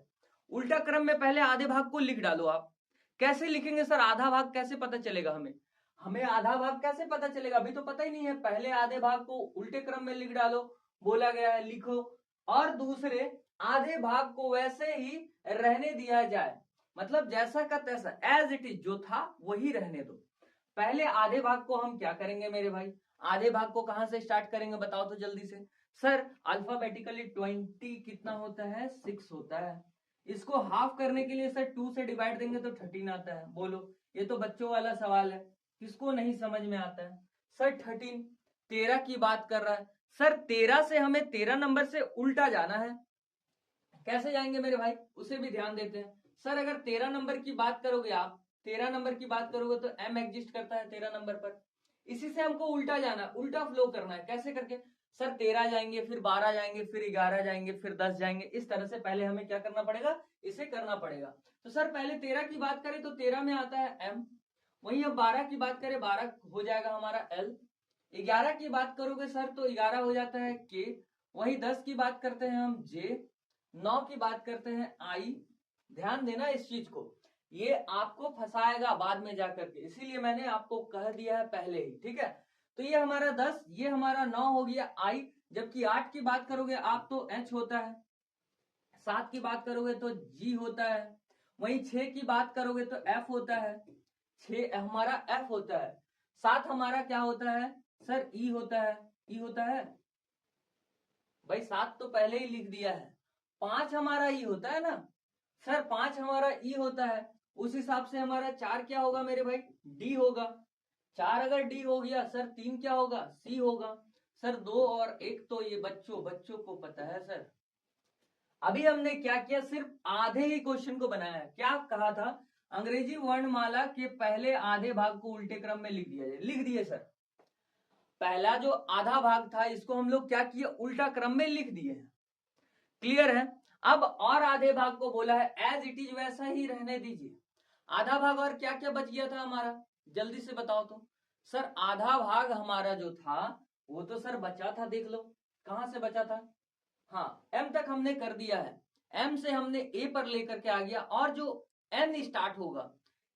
उल्टा क्रम में पहले आधे भाग को लिख डालो आप। कैसे लिखेंगे सर? आधा भाग कैसे पता चलेगा हमें? हमें आधा भाग कैसे पता चलेगा? अभी तो पता ही नहीं है। पहले आधे भाग को उल्टे क्रम में लिख डालो, बोला गया है लिखो, और दूसरे आधे भाग को वैसे ही रहने दिया जाए, मतलब जैसा का तैसा एज इट इज, जो था वही रहने दो। पहले आधे भाग को हम क्या करेंगे मेरे भाई? आधे भाग को कहां से स्टार्ट करेंगे बताओ तो जल्दी से। सर अल्फाबेटिकली 20 कितना होता है? 6 होता है। इसको हाफ करने के लिए सर 2 से डिवाइड देंगे तो 13 आता है। बोलो, ये तो बच्चों वाला सवाल है, किसको नहीं समझ में आता है? सर 13, 13 की बात कर रहा है सर। 13 से हमें 13 नंबर से उल्टा जाना है। कैसे जाएंगे मेरे भाई? उसे भी ध्यान देते हैं। सर अगर 13 नंबर की बात करोगे आप, 13 नंबर की बात करोगे तो m एग्जिस्ट करता है 13 नंबर पर। इसी से हमको उल्टा जाना, उल्टा फ्लो करना है। कैसे करके? सर 13 जाएंगे, फिर 12 जाएंगे, फिर 11 जाएंगे, फिर 10 जाएंगे। इस तरह से पहले हमें क्या करना पड़ेगा? इसे करना पड़ेगा। तो सर पहले 13 की बात करें तो 13 में आता है m, वहीं अब 12 की बात करें 12 हो जाएगा हमारा l, 11 की बात करोगे सर तो 11 हो जाता है k, वहीं 10 की बात करते हैं हम j, 9 की बात करते हैं आई। ध्यान देना इस चीज को, ये आपको फंसाएगा बाद में जाकर के, इसीलिए मैंने आपको कह दिया है पहले ही। ठीक है, तो ये हमारा 10, ये हमारा 9 हो गया आई। जबकि 8 की बात करोगे आप तो एच होता है, 7 की बात करोगे तो जी होता है, वहीं 6 की बात करोगे तो एफ होता है, 6 हमारा एफ होता है, 7 हमारा क्या होता है सर? ई होता है। ई होता है भाई, 7 तो पहले ही लिख दिया है। 5 हमारा ई होता है ना सर, 5 हमारा ई होता है। उस हिसाब से हमारा 4 क्या होगा मेरे भाई? डी होगा। 4 अगर डी हो गया सर, 3 क्या होगा? सी होगा। सर 2 और 1 तो ये बच्चों को पता है सर। अभी हमने क्या किया? सिर्फ आधे ही क्वेश्चन को बनाया है। क्या कहा था? अंग्रेजी वर्णमाला के पहले आधे भाग को उल्टे क्रम में लिख दिया जाए। लिख दिए सर, पहला जो आधा भाग था इसको हम लोग क्या किए, उल्टा क्रम में लिख दिए हैं। क्लियर है। अब और आधे भाग को बोला है एज इट इज वैसा ही रहने दीजिए। आधा भाग और क्या क्या बच गया था हमारा, जल्दी से बताओ तो। सर आधा भाग हमारा जो था वो तो सर बचा था, देख लो कहां से बचा था। हाँ, एम तक हमने कर दिया है, एम से हमने ए पर लेकर के आ गया, और जो एन स्टार्ट होगा,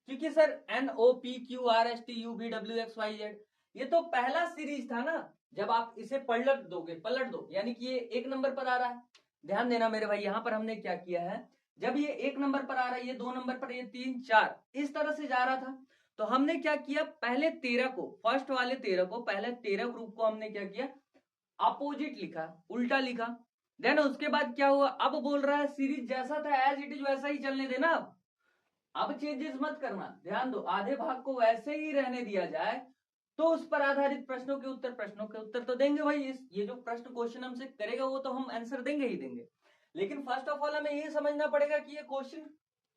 क्योंकि sir N O P Q R S T U V W X Y Z ये तो पहला सीरीज था ना। जब आप इसे पलट दोगे, पलट दो, यानी कि ये 1 नंबर पर आ रहा है। ध्यान देना मेरे भाई, यहां पर हमने क्या किया है, जब ये 1 नंबर पर आ रहा है, ये 2 नंबर पर, ये 3 4 इस तरह से जा रहा था, तो हमने क्या किया, पहले 13 को, फर्स्ट वाले 13 को, पहले 13 ग्रुप को हमने क्या किया, अपोजिट लिखा, उल्टा लिखा। देन उसके बाद क्या हुआ, अब बोल रहा है सीरीज जैसा था एज इट इज वैसा ही चलने देना। अब चेंजेस मत करना, ध्यान दो, आधे भाग को वैसे ही रहने दिया जाए, तो उस पर आधारित प्रश्नों के उत्तर तो देंगे भाई। ये जो प्रश्न क्वेश्चन हमसे करेगा वो तो हम आंसर देंगे ही देंगे, लेकिन फर्स्ट ऑफ ऑल हमें ये समझना पड़ेगा कि ये क्वेश्चन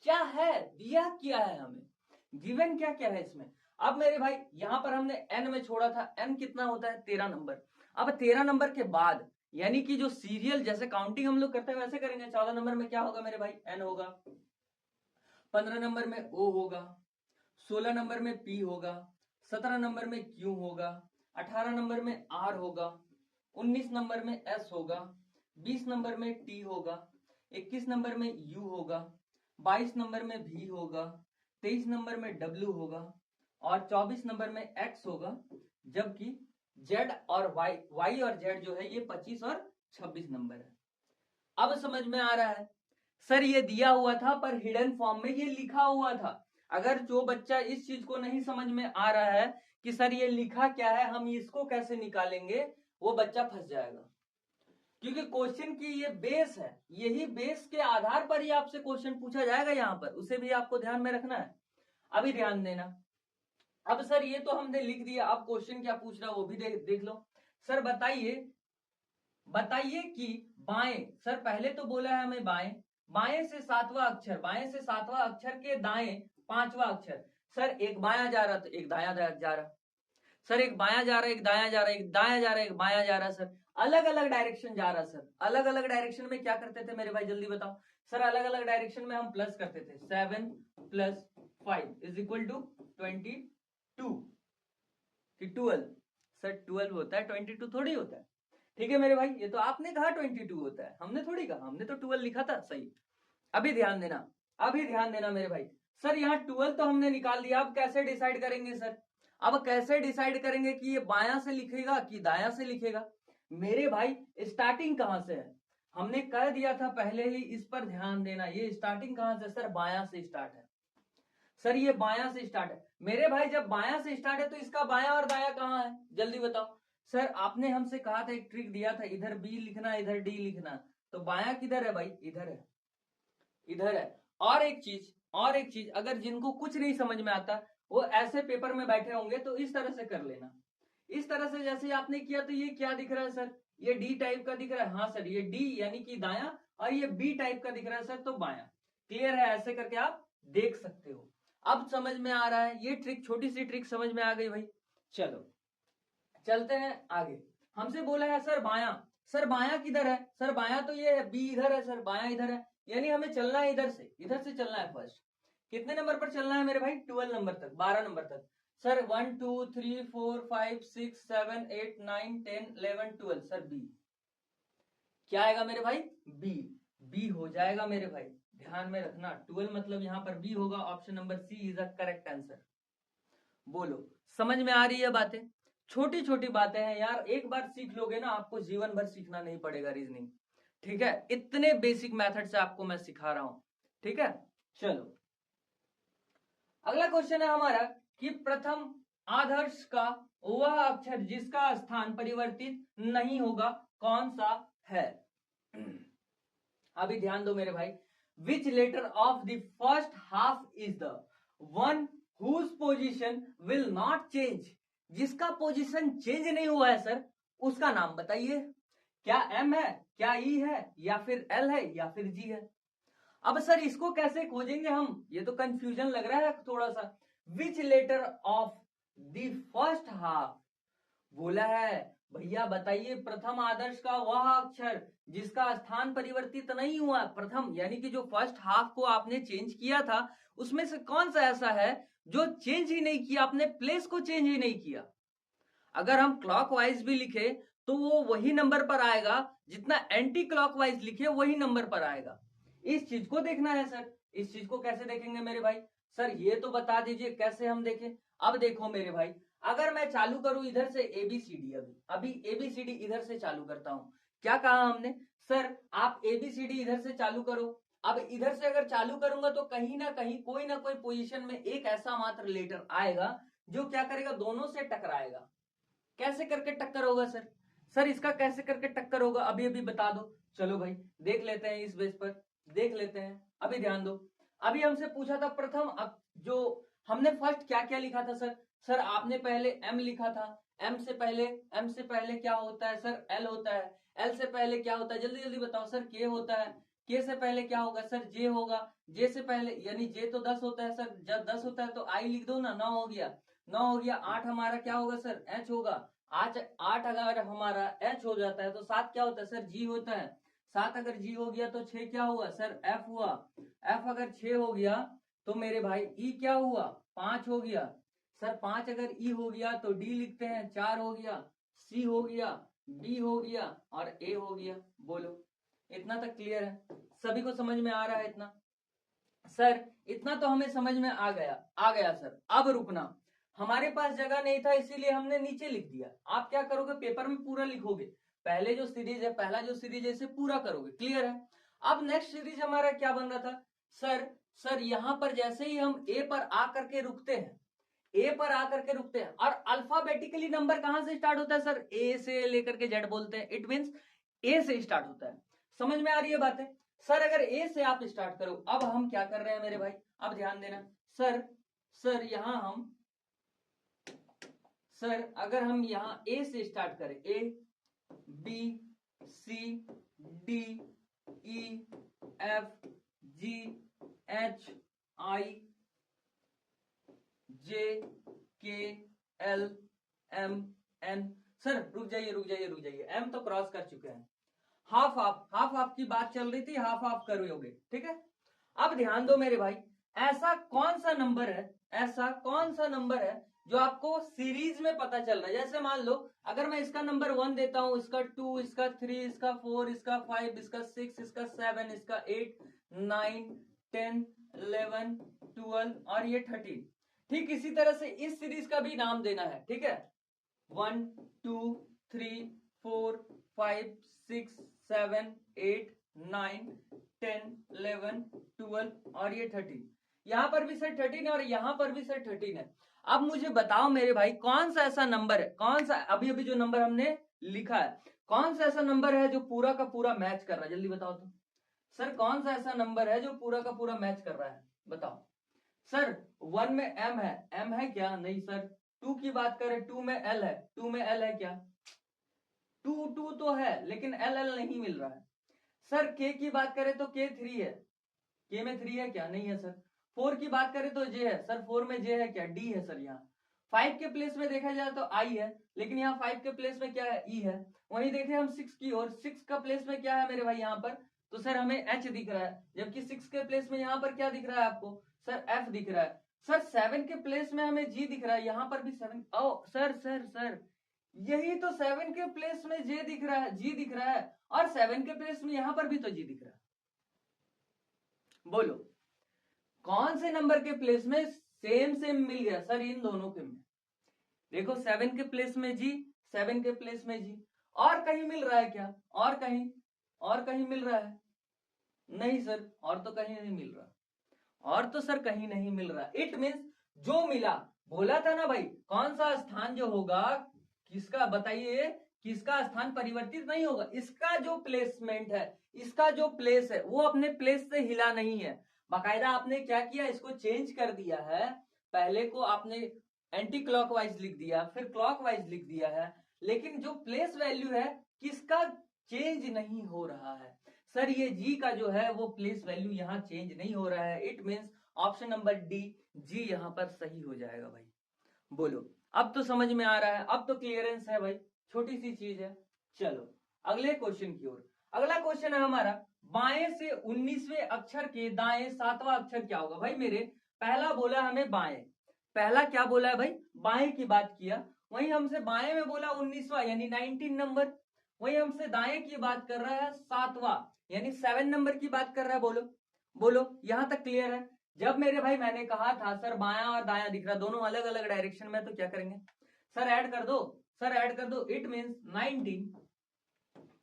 क्या है, दिया क्या है हमें, गिवन क्या क्या है इसमें। अब मेरे भाई यहां पर हमने एन में छोड़ा था, एन कितना होता है, 13 नंबर। अब 13 नंबर के बाद, यानी कि जो सीरियल जैसे काउंटिंग हम लोग करते हैं वैसे करेंगे। 14 नंबर में क्या होगा मेरे भाई, एन होगा, 15 नंबर में ओ होगा, 16 नंबर में पी होगा, 17 नंबर में क्यू होगा, 18 नंबर में आर होगा, 19 नंबर में एस होगा, 20 नंबर में टी होगा, 21 नंबर में यू होगा, 22 नंबर में भी होगा, 23 नंबर में डब्ल्यू होगा, और 24 नंबर में एक्स होगा, जबकि जेड और वाई और जेड जो है ये 25 और 26 नंबर है। अब समझ में आ रहा है। सर ये दिया हुआ था पर हिडन फॉर्म में ये लिखा हुआ था। अगर जो बच्चा इस चीज को नहीं समझ में आ रहा है कि सर ये लिखा क्या है, हम इसको कैसे निकालेंगे, वो बच्चा फंस जाएगा। क्योंकि क्वेश्चन की ये बेस है, यही बेस के आधार पर ही आपसे क्वेश्चन पूछा जाएगा यहाँ पर, उसे भी आपको ध्यान में रखना है। अभी ध्यान देना। अब सर ये तो हमने लिख दिया, अब क्वेश्चन क्या पूछ रहा है वो भी देख लो। सर बताइए कि बाएं, सर पहले तो बोला है हमें बाएं, बाएं से सातवां अक्षर, बाएं से सातवां अक्षर के दाएं पांचवा अक्षर। सर एक बायां जा रहा तो एक दायां जा रहा, सर एक बायां जा रहा है, एक दायां जा रहा है, एक दायां जा रहा है, एक बायां जा रहा है। सर अलग अलग डायरेक्शन जा रहा है। सर अलग अलग डायरेक्शन में क्या करते थे मेरे भाई, जल्दी बताओ। सर अलग अलग डायरेक्शन में हम प्लस करते थे, 7 + 5 = 22 कि 12। सर 12 होता है, 22 थोड़ी होता है। ठीक है मेरे भाई, ये तो आपने कहा 22 होता है, हमने थोड़ी कहा, हमने तो 12 लिखा था सही। अभी ध्यान देना, अभी ध्यान देना मेरे भाई। सर यहाँ 12 तो हमने निकाल दिया, अब कैसे डिसाइड करेंगे सर, अब कैसे डिसाइड करेंगे कि ये बायां से लिखेगा कि दायां से लिखेगा। मेरे भाई स्टार्टिंग कहां से है, हमने कह दिया था पहले ही, इस पर ध्यान देना। ये स्टार्टिंग कहां से, सर बायां से स्टार्ट है। सर ये बायां से स्टार्ट है मेरे भाई, जब बायां से स्टार्ट है तो इसका बायां और दायां कहां है, जल्दी बताओ। सर आपने हमसे कहा था, एक ट्रिक दिया था, इधर बी लिखना इधर डी लिखना, तो बायां किधर है भाई, इधर है, इधर है। और एक चीज अगर जिनको कुछ नहीं समझ में आता वो ऐसे पेपर में बैठे होंगे तो इस तरह से कर लेना, इस तरह से जैसे आपने किया। तो ये क्या दिख रहा है सर, ये डी टाइप का दिख रहा है, हाँ सर ये डी यानी कि दायां, और ये बी टाइप का दिख रहा है सर तो बायां। क्लियर है, ऐसे करके आप देख सकते हो। अब समझ में आ रहा है, ये ट्रिक, छोटी सी ट्रिक समझ में आ गई भाई। चलो चलते हैं आगे। हमसे बोला है सर बायां, सर बायां किधर है, सर बायां तो ये है, बी इधर है, सर बायां इधर है, यानी हमें चलना है इधर से चलना है फर्स्ट। कितने नंबर पर चलना है मेरे भाई, 12 नंबर तक, 12 नंबर तक। सर 1 2 3 4 5 6 7 8 9 10 11 12, सर बी क्या आएगा मेरे भाई, बी, बी हो जाएगा मेरे भाई। ध्यान में रखना 12 मतलब यहां पर बी होगा, option number C is a correct answer. बोलो समझ में आ रही है बातें, छोटी छोटी बातें हैं यार, एक बार सीख लोगे ना आपको जीवन भर सीखना नहीं पड़ेगा रीजनिंग। ठीक है, इतने बेसिक मेथड से आपको मैं सिखा रहा हूं। ठीक है, चलो अगला क्वेश्चन है हमारा कि प्रथम आदर्श का वह अक्षर जिसका स्थान परिवर्तित नहीं होगा कौन सा है। अभी ध्यान दो मेरे भाई, which letter of the first half is the one whose position will not change, जिसका पोजिशन चेंज नहीं हुआ है सर उसका नाम बताइए। क्या एम है, क्या ई है, या फिर एल है, या फिर जी है। अब सर इसको कैसे खोजेंगे हम, ये तो कंफ्यूजन लग रहा है थोड़ा सा। Which letter of the first half, बोला है भैया बताइए प्रथम आदर्श का वह अक्षर जिसका स्थान परिवर्तित नहीं हुआ। प्रथम यानी कि जो फर्स्ट हाफ को आपने चेंज किया था उसमें से कौन सा ऐसा है जो चेंज ही नहीं किया, आपने प्लेस को चेंज ही नहीं किया। अगर हम क्लॉकवाइज भी लिखे तो वो वही नंबर पर आएगा, जितना एंटी क्लॉकवाइज लिखे वही नंबर पर आएगा। इस चीज को देखना है सर। इस चीज को कैसे देखेंगे मेरे भाई? सर ये तो बता दीजिए कैसे हम देखें। अब देखो मेरे भाई, अगर मैं चालू करूं इधर से एबीसीडी, अभी एबीसीडी इधर से चालू करता हूं। क्या कहा हमने? सर आप एबीसीडी इधर से चालू करो। अब इधर से अगर चालू करूंगा तो कहीं ना कहीं कोई ना कोई पोजीशन में एक ऐसा मात्र लेटर आएगा जो क्या करेगा, दोनों से टकराएगा। कैसे करके टक्कर होगा सर? सर इसका कैसे करके टक्कर होगा अभी अभी बता दो। चलो भाई देख लेते हैं, इस बेस पर देख लेते हैं। अभी ध्यान दो, अभी हमसे पूछा था प्रथम, अब जो हमने फर्स्ट क्या क्या लिखा था सर? सर आपने पहले एम लिखा था। एम से पहले क्या होता है सर? एल होता है। एल से पहले क्या होता है, जल्दी जल्दी बताओ सर? के होता है। के से पहले क्या होगा सर? जे होगा। जे से पहले यानी जे तो 10 होता है सर, जब 10 होता है तो आई लिख दो ना, 9 हो गया। 9 हो गया। 8 हमारा क्या होगा सर? एच होगा। 8 अगर हमारा एच हो जाता है तो 7 क्या होता है सर? जी होता है। 7 अगर जी हो गया तो 6 क्या हुआ सर? एफ हुआ। एफ अगर 6 हो गया तो मेरे भाई ई क्या हुआ? 5 हो गया। सर 5 अगर ई हो गया तो डी लिखते हैं, 4 हो गया। सी हो गया, बी हो गया और ए हो गया। बोलो इतना तक क्लियर है? सभी को समझ में आ रहा है इतना? सर इतना तो हमें समझ में आ गया सर। अब रुकना, हमारे पास जगह नहीं था इसीलिए हमने नीचे लिख दिया। आप क्या करोगे, पेपर में पूरा लिखोगे। पहले जो सीरीज है, पहला जो सीरीज है इसे पूरा करोगे। क्लियर है? अब नेक्स्ट सीरीज हमारा क्या बन रहा था सर यहां पर जैसे ही हम ए पर आकर के रुकते हैं, ए पर आकर के रुकते हैं, और अल्फाबेटिकली नंबर कहां से स्टार्ट होता है सर? ए से लेकर के जेड बोलते हैं। इट मींस ए से स्टार्ट होता है। समझ में आ रही है बातें? सर अगर ए से आप स्टार्ट करो, अब हम क्या कर रहे हैं मेरे भाई, अब ध्यान देना। सर यहां हम, सर अगर हम यहां ए से स्टार्ट करें, A B C D E F G H I J K L M N. Sir रुक जाइए, एम तो क्रॉस कर चुके हैं। हाफ हाफ की बात चल रही थी, हाफ करोगे। ठीक है? अब ध्यान दो मेरे भाई, ऐसा कौन सा नंबर है जो आपको सीरीज में पता चल रहा है? जैसे मान लो अगर मैं इसका नंबर 1 देता हूं, इसका 2, इसका 3, इसका 4, इसका 5, इसका 6, इसका 7, इसका 8, 9, 10, 11, 12 और ये 13। ठीक इसी तरह से इस सीरीज का भी नाम देना है। ठीक है? 1 2 3 4 5 6 7 8 9 10 11 12 और ये 13। यहां पर भी सर 13 है और यहां पर भी सर 13 है। अब मुझे बताओ मेरे भाई, कौन सा ऐसा नंबर है, कौन सा अभी अभी जो नंबर हमने लिखा है, कौन सा ऐसा नंबर है जो पूरा का पूरा मैच कर रहा है? जल्दी बताओ तो। सर कौन सा ऐसा नंबर है जो पूरा का पूरा मैच कर रहा है? बताओ। सर 1 में एम है क्या? नहीं सर। 2 की बात करें, 2 में एल है, 2 में एल है क्या? 2 तो है लेकिन एल नहीं मिल रहा है। सर के की बात करें तो के 3 है, के में 3 है क्या? नहीं है सर। 4 की बात करें तो जे है सर, 4 में जे है क्या? डी है सर। यहाँ 5 के प्लेस में देखा जाए तो आई है, लेकिन यहाँ 5 के प्लेस में क्या है? ई है। वहीं देखें हम 6 की और 6 का प्लेस में क्या है मेरे भाई यहाँ पर? तो सर हमें एच दिख रहा है, जबकि 6 के प्लेस में यहाँ पर क्या दिख रहा है आपको? सर एफ दिख रहा है। सर 7 के प्लेस में हमें जी दिख रहा है, यहाँ पर भी 7। ओ सर यही तो 7 के प्लेस में जे दिख रहा है, जी दिख रहा है, और 7 के प्लेस में यहाँ पर भी तो जी दिख रहा है। बोलो कौन से नंबर के प्लेस में सेम मिल गया सर इन दोनों के में? देखो 7 के प्लेस में जी, 7 के प्लेस में जी, और कहीं मिल रहा है क्या? और कहीं मिल रहा है? नहीं सर, और तो कहीं नहीं मिल रहा, और तो सर कहीं नहीं मिल रहा। इट मीन्स जो मिला, बोला था ना भाई, कौन सा स्थान जो होगा, किसका बताइए, किसका स्थान परिवर्तित नहीं होगा? इसका जो प्लेसमेंट है, इसका जो प्लेस है वो अपने प्लेस से हिला नहीं है। बाकायदा आपने क्या किया, इसको चेंज कर दिया है। पहले को आपने एंटी क्लॉकवाइज लिख दिया, फिर क्लॉकवाइज लिख दिया है, लेकिन जो प्लेस वैल्यू है किसका चेंज नहीं हो रहा है। सर ये जी का जो है वो प्लेस वैल्यू यहाँ चेंज नहीं हो रहा है, it means option number D G यहाँ पर सही हो जाएगा भाई। बोलो, अब तो समझ में आ रहा है, अब तो क्लियरेंस है भाई, छोटी सी चीज है। चलो अगले क्वेश्चन की ओर। अगला क्वेश्चन है हमारा, बाएं से 19वें अक्षर के दाएं 7वां अक्षर क्या होगा। भाई मेरे पहला बोला हमें बाएं, पहला क्या बोला है भाई, बाएं की बात किया, वही हमसे बाएं में बोला 19वां यानी 19 नंबर, वही हमसे दाएं की बात कर रहा है 7वां यानी 7 नंबर की बात कर रहा है। बोलो बोलो, यहां तक क्लियर है। जब मेरे भाई मैंने कहा था सर बायां और दायां दिख रहा, दोनों अलग अलग डायरेक्शन में, तो क्या करेंगे सर ऐड कर दो, सर ऐड कर दो, इट मीन्स 19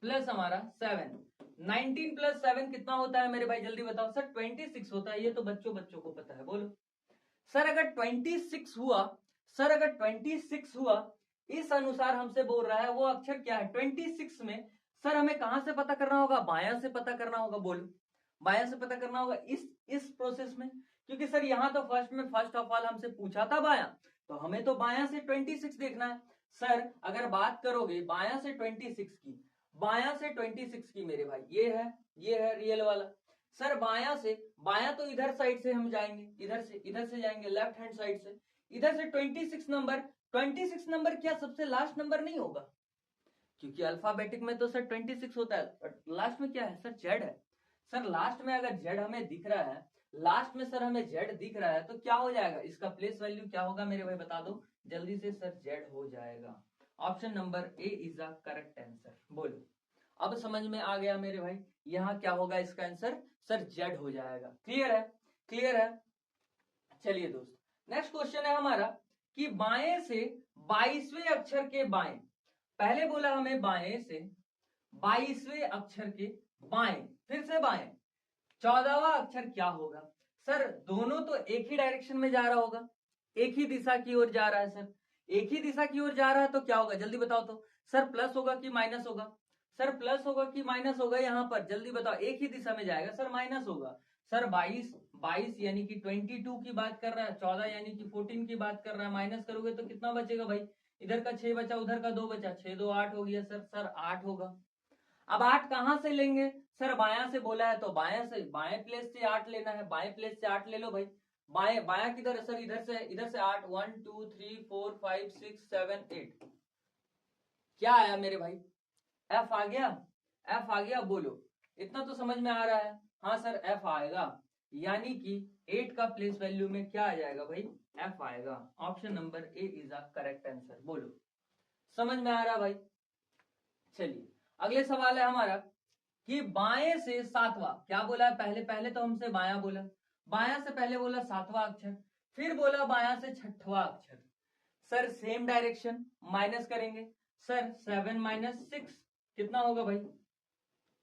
प्लस हमारा 7, 19 प्लस 7 कितना होता है मेरे भाई जल्दी बताओ। सर 26 होता है, ये तो बच्चों बच्चों को पता है। बोलो सर अगर 26 हुआ, सर अगर 26 हुआ, इस अनुसार हमसे बोल रहा है वो अक्षर क्या है 26 में। सर हमें कहां से पता करना होगा, बायां से पता करना होगा। बोलो बायां से पता करना होगा इस प्रोसेस में, क्योंकि सर यहां तो फर्स्ट ऑफ ऑल हमसे पूछा था बायां, तो हमें तो बायां से 26 देखना है। सर अगर बात करोगे बायां से 26 की, बायां से 26 की मेरे भाई ये है रियल वाला। सर बायां से, बायां तो इधर साइड से हम जाएंगे, इधर से जाएंगे लेफ्ट हैंड साइड से, इधर से 26 नंबर, 26 नंबर क्या सबसे लास्ट नंबर नहीं होगा, क्योंकि अल्फाबेटिक में तो सर 26 होता है, बट लास्ट में क्या है सर जेड है। सर लास्ट में अगर जेड हमें दिख रहा है, लास्ट में सर हमें जेड दिख रहा है, तो क्या हो जाएगा, इसका प्लेस वैल्यू क्या होगा मेरे भाई बता दो जल्दी से। सर जेड हो जाएगा, option number A is the correct answer. बोलो अब समझ में आ गया मेरे भाई, यहाँ क्या होगा इसका आंसर, सर जेड हो जाएगा। क्लियर है, क्लियर है। चलिए दोस्त, नेक्स्ट क्वेश्चन है हमारा कि बाएं से 22वें अक्षर के बाएं, पहले बोला हमें बाएं से 22वें अक्षर के बाएं, फिर से बाएं 14वां अक्षर क्या होगा। सर दोनों तो एक ही डायरेक्शन में जा रहा होगा, एक ही दिशा की ओर जा रहा है। सर एक ही दिशा की ओर जा रहा है तो क्या होगा जल्दी बताओ तो। सर प्लस होगा कि माइनस होगा, सर प्लस होगा कि माइनस होगा, यहाँ पर जल्दी बताओ, एक ही दिशा में जाएगा, सर माइनस होगा। सर 22 यानी कि 22 की बात कर रहा है, 14 यानी कि 14 की बात कर रहा है, माइनस करोगे तो कितना बचेगा भाई, इधर का 6 बचा, उधर का 2 बचा, 6 2 8 हो गया। सर 8 होगा। अब 8 कहां से लेंगे, सर बायां से बोला है तो बायां से, बाएं प्लेस से 8 लेना है, बाएं प्लेस से 8 ले लो भाई। बाएं बायां किधर है सर, इधर से 8, 1 2 3 4 5 6 7 8, क्या आया मेरे भाई, एफ आ गया, एफ आ गया। बोलो इतना तो समझ में आ रहा है, हाँ सर एफ आएगा, यानी कि 8 का प्लेस वैल्यू में क्या आ जाएगा भाई, एफ आएगा। Option number A is the correct answer. बोलो समझ में आ रहा भाई। चलिए अगले सवाल है हमारा कि बाएं से 7वां, क्या बोला है, पहले पहले तो हमसे बायां बोला, बायां से पहले बोला 7वां अक्षर, फिर बोला बायां से 6वां अक्षर। सर सेम डायरेक्शन, माइनस करेंगे। सर 7 माइनस 6 कितना होगा भाई,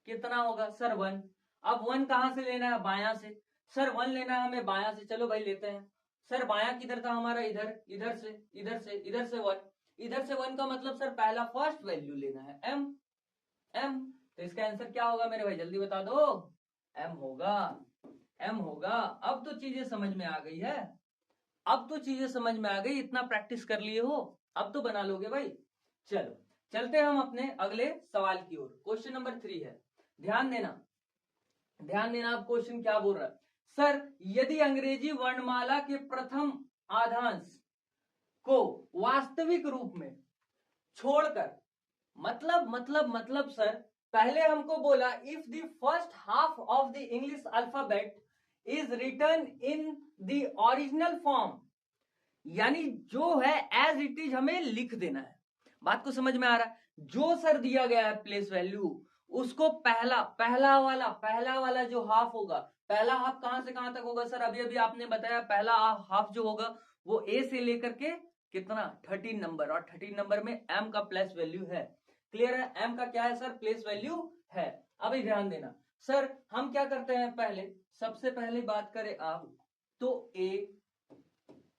कितना होगा सर 1। अब 1 कहां से लेना है, बायां से। सर 1 लेना है हमें बायां से, चलो भाई लेते हैं। सर बायां किधर था हमारा, इधर, इधर से 1, इधर से 1 का मतलब सर पहला फर्स्ट वैल्यू लेना है एम, एम, तो इसका आंसर क्या होगा मेरे भाई जल्दी बता दो, एम होगा, एम होगा। अब तो चीजें समझ में आ गई है, अब तो चीजें समझ में आ गई, इतना प्रैक्टिस कर लिए हो, अब तो बना लोगे भाई। चलो चलते हम अपने अगले सवाल की ओर। क्वेश्चन नंबर 3 है, ध्यान देना, ध्यान देना। अब क्वेश्चन क्या बोल रहा है, सर यदि अंग्रेजी वर्णमाला के प्रथम आधांश को वास्तविक रूप में छोड़कर, मतलब सर पहले हमको बोला if the first half of the English alphabet is return in the original form, यानी जो है एज इट इज हमें लिख देना है। बात को समझ में आ रहा है, जो सर दिया गया है प्लेस वैल्यू, उसको पहला वाला जो हाफ होगा, पहला हाफ कहां से कहां तक होगा सर, अभी अभी आपने बताया पहला हाफ जो होगा वो ए से लेकर के कितना 13 नंबर, और 13 नंबर में एम का प्लेस वैल्यू है। क्लियर है, एम का क्या है सर, प्लेस वैल्यू है। अभी ध्यान देना सर, हम क्या करते हैं, पहले सबसे पहले बात करें आप तो A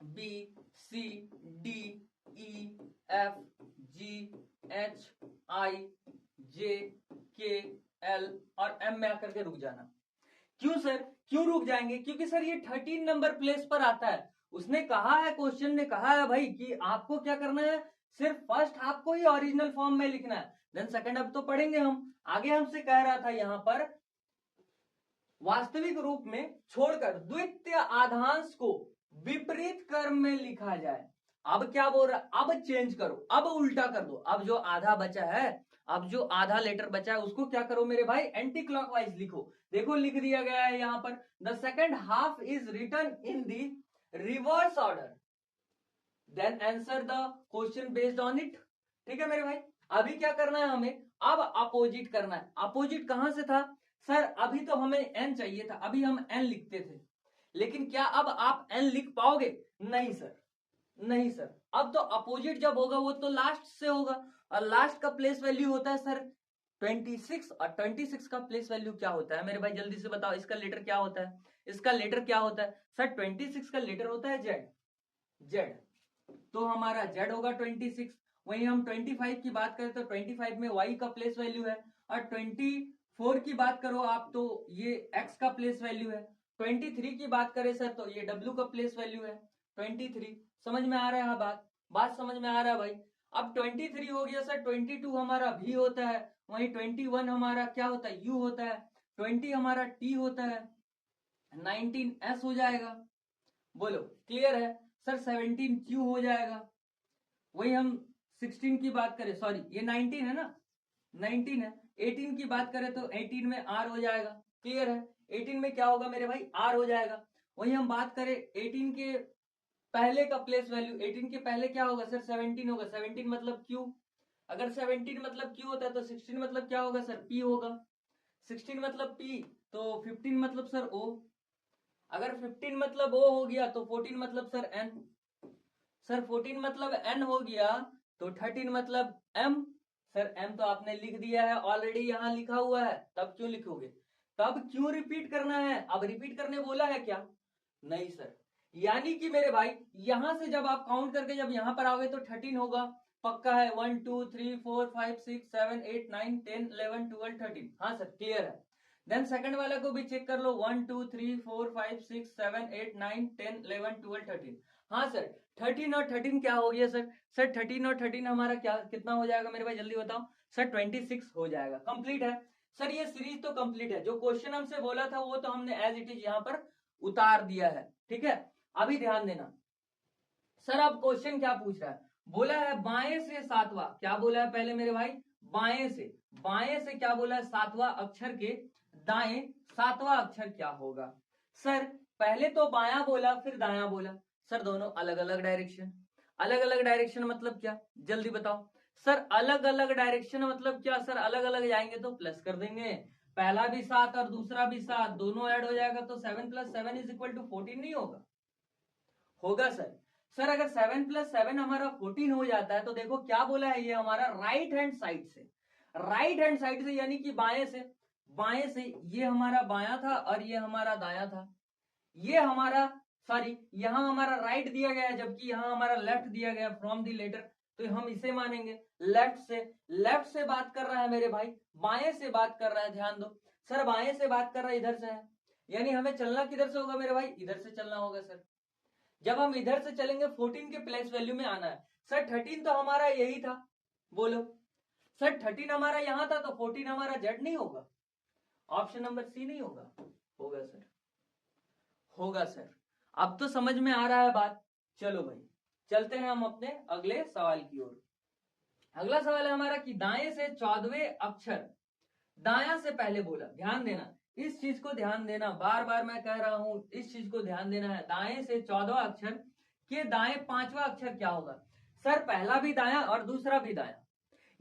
B C D E F G H I J K L और एम में आकर के रुक जाना। क्यों सर, क्यों रुक जाएंगे, क्योंकि सर ये 13 नंबर प्लेस पर आता है। उसने कहा है, क्वेश्चन ने कहा है भाई कि आपको क्या करना है, सिर्फ फर्स्ट हाफ को ही ओरिजिनल फॉर्म में लिखना है, देन सेकंड हाफ तो पढ़ेंगे हम। आगे हमसे कह रहा था यहाँ पर वास्तविक रूप में छोड़कर द्वितीय आधांश को विपरीत क्रम में लिखा जाए। अब क्या बोल रहा है, अब चेंज करो, अब उल्टा कर दो। अब जो आधा बचा है, अब जो आधा लेटर बचा है उसको क्या करो मेरे भाई, एंटी क्लॉकवाइज लिखो। देखो लिख दिया गया है यहां पर, the second half is written in the reverse order, then answer the question based on it. ठीक है मेरे भाई, अभी क्या करना है हमें, अब अपोजिट करना है। अपोजिट कहां से था सर, अभी तो हमें एन चाहिए था, अभी हम एन लिखते थे, लेकिन क्या अब आप एन लिख पाओगे, नहीं सर, नहीं सर। अब तो अपोजिट जब होगा वो तो लास्ट से होगा, और लास्ट का प्लेस वैल्यू होता है सर 26, और 26 का प्लेस वैल्यू क्या होता है मेरे भाई, जल्दी से बताओ, इसका लेटर क्या होता है, इसका लेटर क्या होता है सर, 26 का लेटर होता है जेड, जेड, तो हमारा जेड होगा 26। वही हम 25 की बात करें तो 25 में वाई का प्लेस वैल्यू है, और 24 की बात करो आप तो ये एक्स का प्लेस वैल्यू है। 23 की बात करें सर तो ये डब्ल्यू का प्लेस वैल्यू है 23। समझ में आ रहा है बात, बात समझ में आ रहा है भाई। अब 23 हो गया सर, 22 हमारा भी होता है, वही 21 हमारा क्या होता है, यू होता है, 20 हमारा टी होता है, 19 एस हो जाएगा। बोलो क्लियर है सर, 17 क्यू हो जाएगा। वही हम 16 की बात करें, सॉरी ये 19 है ना, 19 है, 18 की बात करें तो 18 में आर हो जाएगा। क्लियर है, 18 में क्या होगा मेरे भाई, आर हो जाएगा। वही हम बात करें 18 के पहले का प्लेस वैल्यू, 18 के पहले क्या होगा सर, 17 होगा, 17 मतलब क्यू, अगर 17 मतलब क्यू होता है तो 16 मतलब क्या होगा सर, पी होगा, 16 मतलब पी, तो 15 मतलब सर ओ, अगर 15 मतलब ओ हो गया तो 14 मतलब सर एन, सर 14 मतलब एन हो गया तो 13 मतलब एम, सर एम तो आपने लिख दिया है ऑलरेडी, यहां लिखा हुआ है, तब क्यों लिखोगे, तब क्यों रिपीट करना है, अब रिपीट करने बोला है क्या, नहीं सर। यानी कि मेरे भाई यहां से जब आप काउंट करके जब यहां पर आओगे तो 13 होगा, पक्का है, 1 2 3 4 5 6 7 8 9 10 11 12 13, हाँ सर क्लियर है। देन सेकंड वाला को भी चेक कर लो, 1 2 3 4 5 6 7 8 9 10 11 12 13, हाँ सर 13 और 13 क्या हो गया सर, सर 13 और 13 हमारा क्या कितना हो जाएगा मेरे भाई, जल्दी बताओ सर, 26 हो जाएगा। कंप्लीट है सर, ये सीरीज तो कंप्लीट है, जो क्वेश्चन हमसे बोला था वो तो हमने एज इट इज यहां पर उतार दिया है। ठीक है, अभी ध्यान देना सर, अब क्वेश्चन क्या पूछ रहा है, बोला है बाएं से सातवां, क्या बोला है पहले मेरे भाई, बाएं से, बाएं से क्या बोला है, सातवां अक्षर के दाएं सातवां अक्षर क्या होगा। सर पहले तो बायां बोला फिर दायां बोला, सर दोनों अलग अलग डायरेक्शन, अलग अलग डायरेक्शन मतलब क्या, जल्दी बताओ सर, अलग अलग डायरेक्शन मतलब क्या सर, अलग अलग जाएंगे तो प्लस कर देंगे, पहला भी 7 और दूसरा भी 7 दोनों ऐड हो जाएगा तो 7 + 7 = 14 नहीं होगा, होगा सर। सर अगर 7 + 7 हमारा 14 हो जाता है तो देखो क्या बोला है, ये हमारा राइट हैंड साइड से, राइट हैंड साइड से यानी कि बाएं से, बाएं से ये हमारा बायां था और ये हमारा दायां था, ये हमारा सॉरी यहां हमारा राइट दिया गया है जबकि यहां हमारा लेफ्ट दिया गया फ्रॉम दी लेटर, तो हम इसे मानेंगे लेफ्ट से, लेफ्ट से बात कर रहा है मेरे भाई, बाएं से बात कर रहा है, ध्यान दो सर, बाएं से बात कर रहा है, इधर से है, यानी हमें चलना किधर से होगा मेरे भाई, इधर से चलना होगा सर। जब हम इधर से चलेंगे 14 के प्लेस वैल्यू में आना है, सर 13 तो हमारा यही था, बोलो सर 13 हमारा यहां था तो 14 हमारा जेड नहीं होगा, ऑप्शन नंबर सी नहीं होगा, होगा सर, होगा सर। अब तो समझ में आ रहा है बात, चलो भाई चलते हैं हम अपने अगले सवाल की ओर। अगला सवाल है हमारा कि दाएं से 14वें अक्षर, दाया से पहले बोला, ध्यान देना इस चीज को, ध्यान देना, बार बार मैं कह रहा हूं इस चीज को ध्यान देना है, दाएं से 14वां अक्षर के दाएं 5वां अक्षर क्या होगा। सर पहला भी दाया और दूसरा भी दाया,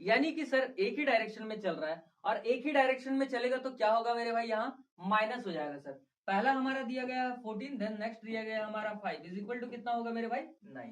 यानी कि सर एक ही डायरेक्शन में चल रहा है और एक ही डायरेक्शन में चलेगा तो क्या होगा मेरे भाई, यहाँ माइनस हो जाएगा सर। पहला हमारा दिया गया 14, देन नेक्स्ट दिया गया हमारा 5 = कितना होगा मेरे भाई, 9।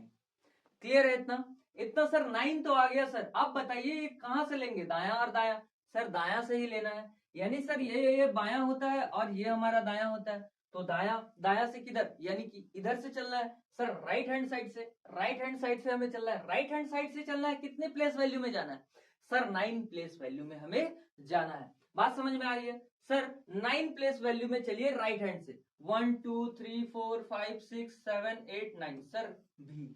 क्लियर है इतना, इतना सर 9 तो आ गया सर। अब बताइए ये कहां से लेंगे, दाया और दाया, सर दाया से ही लेना है, यानी सर ये बाया होता है और ये हमारा दाया होता है, तो दाया, दाया से किधर, यानी कि इधर से चलना है सर, राइट हैंड साइड से, राइट हैंड साइड से हमें चलना है, राइट हैंड साइड से चलना है, कितने प्लेस वैल्यू में जाना है सर, 9 प्लेस वैल्यू में हमें जाना है। बात समझ में आ रही है सर, 9 प्लेस वैल्यू में चलिए राइट हैंड से, 1 2 3 4 5 6 7 8 9, सर भी,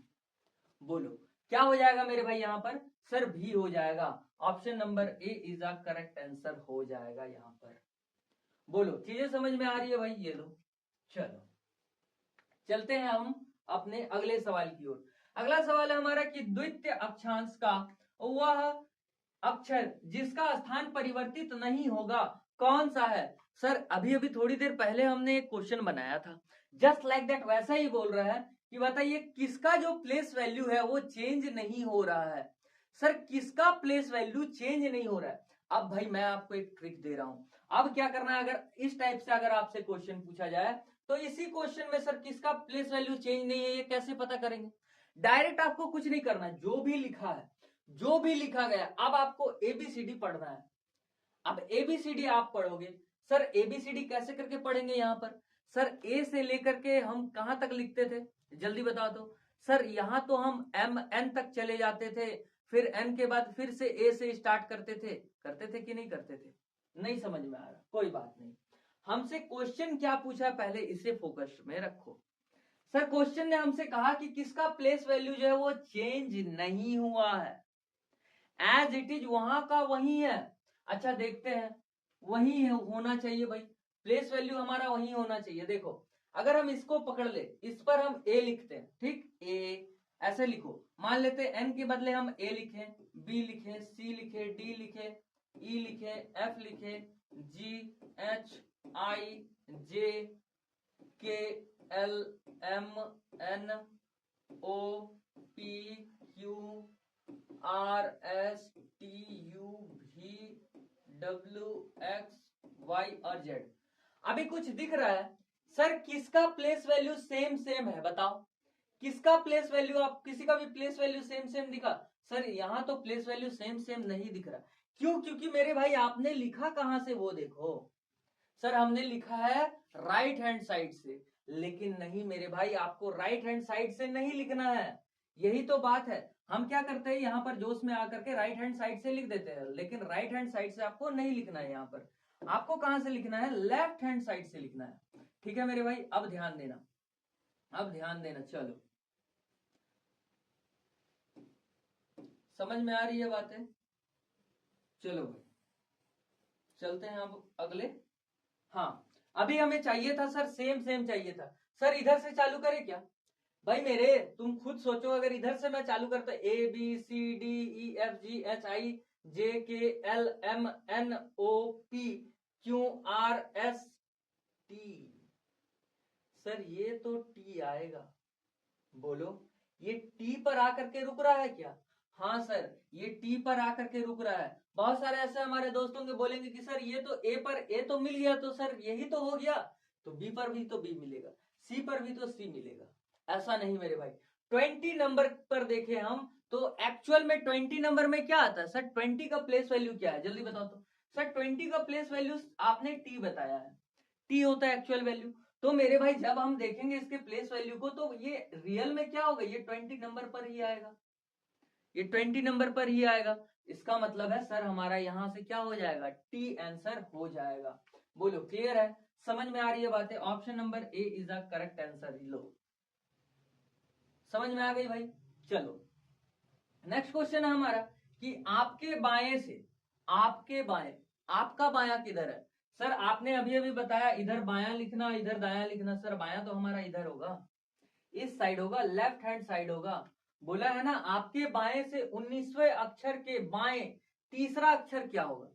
बोलो क्या हो जाएगा मेरे भाई यहां पर, सर भी हो जाएगा, option number A is a correct answer हो जाएगा यहां पर। बोलो चीजें समझ में आ रही है भाई? ये लो, चलो चलते हैं हम अपने अगले सवाल की ओर। अगला सवाल है हमारा कि द्वितीय अक्षांश का वह अक्षर जिसका स्थान परिवर्तित नहीं होगा कौन सा है? सर अभी अभी थोड़ी देर पहले हमने एक क्वेश्चन बनाया था, जस्ट लाइक दैट वैसा ही बोल रहा है कि बताइए किसका जो प्लेस वैल्यू है वो चेंज नहीं हो रहा है। सर किसका प्लेस वैल्यू चेंज नहीं हो रहा है? अब भाई मैं आपको एक ट्रिक दे रहा हूं। अब क्या करना है, अगर इस टाइप से अगर आपसे क्वेश्चन पूछा जाए तो इसी क्वेश्चन में सर किसका प्लेस वैल्यू चेंज नहीं है ये कैसे पता करेंगे? डायरेक्ट आपको कुछ नहीं करना है, जो भी लिखा है, जो भी लिखा गया, अब आपको एबीसीडी पढ़ना है। अब एबीसीडी आप पढ़ोगे, सर एबीसीडी कैसे करके पढ़ेंगे यहां पर? सर ए से लेकर के हम कहां तक लिखते थे, जल्दी बता दो। सर यहां तो हम एम एन तक चले जाते थे, फिर एन के बाद फिर से ए से स्टार्ट करते थे कि नहीं करते थे? नहीं समझ में आ रहा, कोई बात नहीं। हमसे क्वेश्चन क्या पूछा पहले इसे फोकस में रखो। सर क्वेश्चन ने हमसे कहा कि किसका प्लेस वैल्यू जो है वो चेंज नहीं हुआ है, एज इट इज वहां का वही है। अच्छा देखते हैं, वही है होना चाहिए भाई, प्लेस वैल्यू हमारा वही होना चाहिए। देखो अगर हम इसको पकड़ ले, इस पर हम ए लिखते हैं, ठीक, ए ऐसे लिखो, मान लेते हैं एन के बदले हम ए लिखे, बी लिखे, सी लिखे, डी लिखे, ई लिखे, एफ लिखे, जी H I J K L M N O P Q R S T U V W X Y और जेड। अभी कुछ दिख रहा है? सर किसका प्लेस वैल्यू सेम सेम है बताओ? किसका प्लेस वैल्यू, आप किसी का भी प्लेस वैल्यू सेम सेम दिखा? सर यहां तो प्लेस वैल्यू सेम सेम नहीं दिख रहा। क्यों? क्योंकि मेरे भाई आपने लिखा कहां से वो देखो। सर हमने लिखा है राइट हैंड साइड से, लेकिन नहीं मेरे भाई, आपको राइट हैंड साइड से नहीं लिखना है। यही तो बात है, हम क्या करते हैं यहाँ पर जोश में आकर के राइट हैंड साइड से लिख देते हैं, लेकिन राइट हैंड साइड से आपको नहीं लिखना है। यहाँ पर आपको कहां से लिखना है? लेफ्ट हैंड साइड से लिखना है। ठीक है मेरे भाई, अब ध्यान देना, अब ध्यान देना। चलो समझ में आ रही है बातें? चलो भाई चलते हैं अब अगले। हाँ अभी हमें चाहिए था सर सेम सेम चाहिए था। सर इधर से चालू करें क्या? भाई मेरे तुम खुद सोचो, अगर इधर से मैं चालू करता A B C D E F G H I J K L M N O P Q R S T, sir ये तो टी आएगा। बोलो ये टी पर आकर के रुक रहा है क्या? हाँ सर ये टी पर आकर के रुक रहा है। बहुत सारे ऐसे हमारे दोस्तों के बोलेंगे कि सर ये तो ए पर ए तो मिल गया, तो सर यही तो हो गया, तो बी पर भी तो बी मिलेगा, सी पर भी तो सी मिलेगा। ऐसा नहीं मेरे भाई। 20 नंबर पर देखे हम तो एक्चुअल में 20 नंबर में क्या आता है? सर 20 का प्लेस वैल्यू क्या है जल्दी बताओ तो। सर 20 का प्लेस वैल्यू आपने टी बताया है, टी होता है एक्चुअल वैल्यू। तो मेरे भाई जब हम देखेंगे इसके प्लेस वैल्यू को तो ये रियल में क्या होगा, ये 20 नंबर पर ही आएगा, ये 20 नंबर पर ही आएगा। इसका मतलब है सर हमारा यहां से क्या हो जाएगा? टी आंसर हो जाएगा। बोलो क्लियर है? समझ में आ रही है बातें? Option number A is the correct answer. लो समझ में आ गई भाई? चलो नेक्स्ट क्वेश्चन है हमारा कि आपके बाएं से, आपके बाएं, आपका बायां किधर है? सर आपने अभी अभी बताया इधर बायां लिखना इधर दायां लिखना। सर बायां तो हमारा इधर होगा, इस साइड होगा, लेफ्ट हैंड साइड होगा। बोला है ना आपके बाएं से 19वें अक्षर के बाएं तीसरा अक्षर क्या होगा?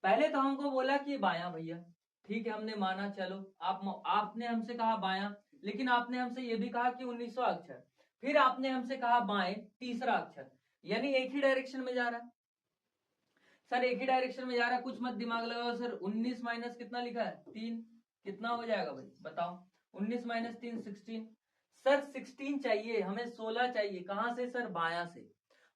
पहले तो हमको बोला कि बायां भैया, ठीक है हमने माना, चलो आपने हमसे कहा बायां, लेकिन आपने हमसे ये भी कहा कि 19वां अक्षर, फिर आपने हमसे कहा बाएं तीसरा अक्षर, यानी एक ही डायरेक्शन में जा रहा है। सर एक ही डायरेक्शन में जा रहा है, कुछ मत दिमाग लगाओ। सर 19 माइनस कितना लिखा है? 3, कितना हो जाएगा भाई बताओ? 19 माइनस 3 16। सर 16 चाहिए हमें, 16 चाहिए। कहां से? सर बायां से,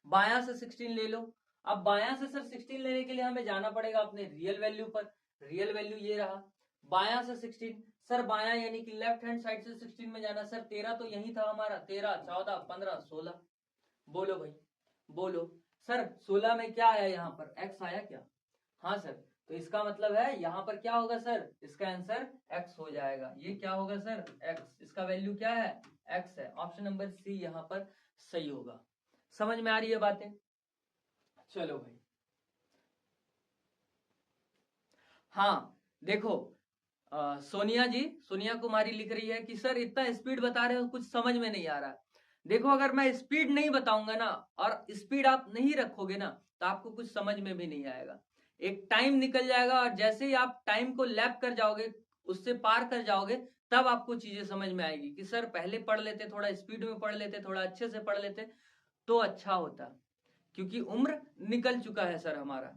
बायां से 16 ले लो। अब बायां से सर 16 लेने के लिए हमें जाना पड़ेगा अपने रियल वैल्यू पर। रियल वैल्यू ये रहा, बायां से 16। सर बायां यानी कि लेफ्ट हैंड साइड से 16 में जाना। सर 13 तो यही था हमारा, 13 14 15 16। बोलो भाई बोलो। सर 16 में क्या आया यहाँ पर? एक्स आया क्या? हाँ सर, तो इसका मतलब है यहाँ पर क्या होगा सर? इसका आंसर एक्स हो जाएगा। ये क्या होगा सर? एक्स। इसका वैल्यू क्या है? एक्स है। ऑप्शन नंबर सी यहाँ पर सही होगा। समझ में आ रही है बातें? चलो भाई हाँ देखो, सोनिया जी, सोनिया कुमारी लिख रही है कि सर इतना स्पीड बता रहे हो कुछ समझ में नहीं आ रहा। देखो अगर मैं स्पीड नहीं बताऊंगा ना और स्पीड आप नहीं रखोगे ना तो आपको कुछ समझ में भी नहीं आएगा। एक टाइम निकल जाएगा और जैसे ही आप टाइम को लैप कर जाओगे, उससे पार कर जाओगे, तब आपको चीजें समझ में आएगी कि सर पहले पढ़ लेते, थोड़ा स्पीड में पढ़ लेते, थोड़ा अच्छे से पढ़ लेते तो अच्छा होता, क्योंकि उम्र निकल चुका है सर हमारा।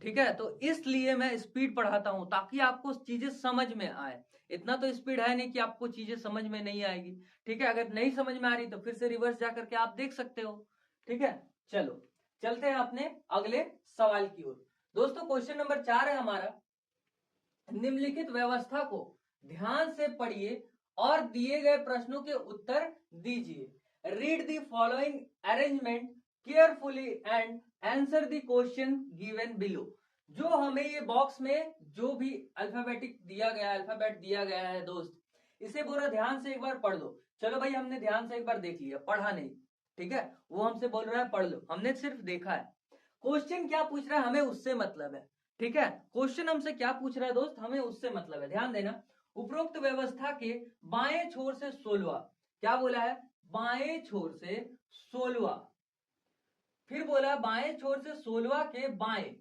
ठीक है, तो इसलिए मैं स्पीड पढ़ाता हूं ताकि आपको चीजें समझ में आए। इतना तो स्पीड है नहीं कि आपको चीजें समझ में नहीं आएगी। ठीक है, अगर नहीं समझ में आ रही तो फिर से रिवर्स जाकर के आप देख सकते हो। ठीक है, चलो चलते हैं अपने अगले सवाल की ओर। दोस्तों क्वेश्चन नंबर 4 है हमारा, निम्नलिखित व्यवस्था को ध्यान से पढ़िए और दिए गए प्रश्नों के उत्तर दीजिए। Read the following arrangement carefully and answer the question given below. जो हमें ये बॉक्स में जो भी अल्फाबेटिक दिया गया है, अल्फाबेट दिया गया है दोस्त, इसे पूरा ध्यान से एक बार पढ़ लो। चलो भाई हमने ध्यान से एक बार देख लिया, पढ़ा नहीं, ठीक है, वो हमसे बोल रहा है पढ़ लो, हमने सिर्फ देखा है। क्वेश्चन क्या पूछ रहा है हमें उससे मतलब है। ठीक है, क्वेश्चन हमसे क्या पूछ रहा है दोस्त, हमें उससे मतलब है, ध्यान देना। उपरोक्त व्यवस्था के बाएं छोर से 16, क्या बोला है, बाएं छोर से 16, फिर बोला बाएं छोर से 16 के बाएं,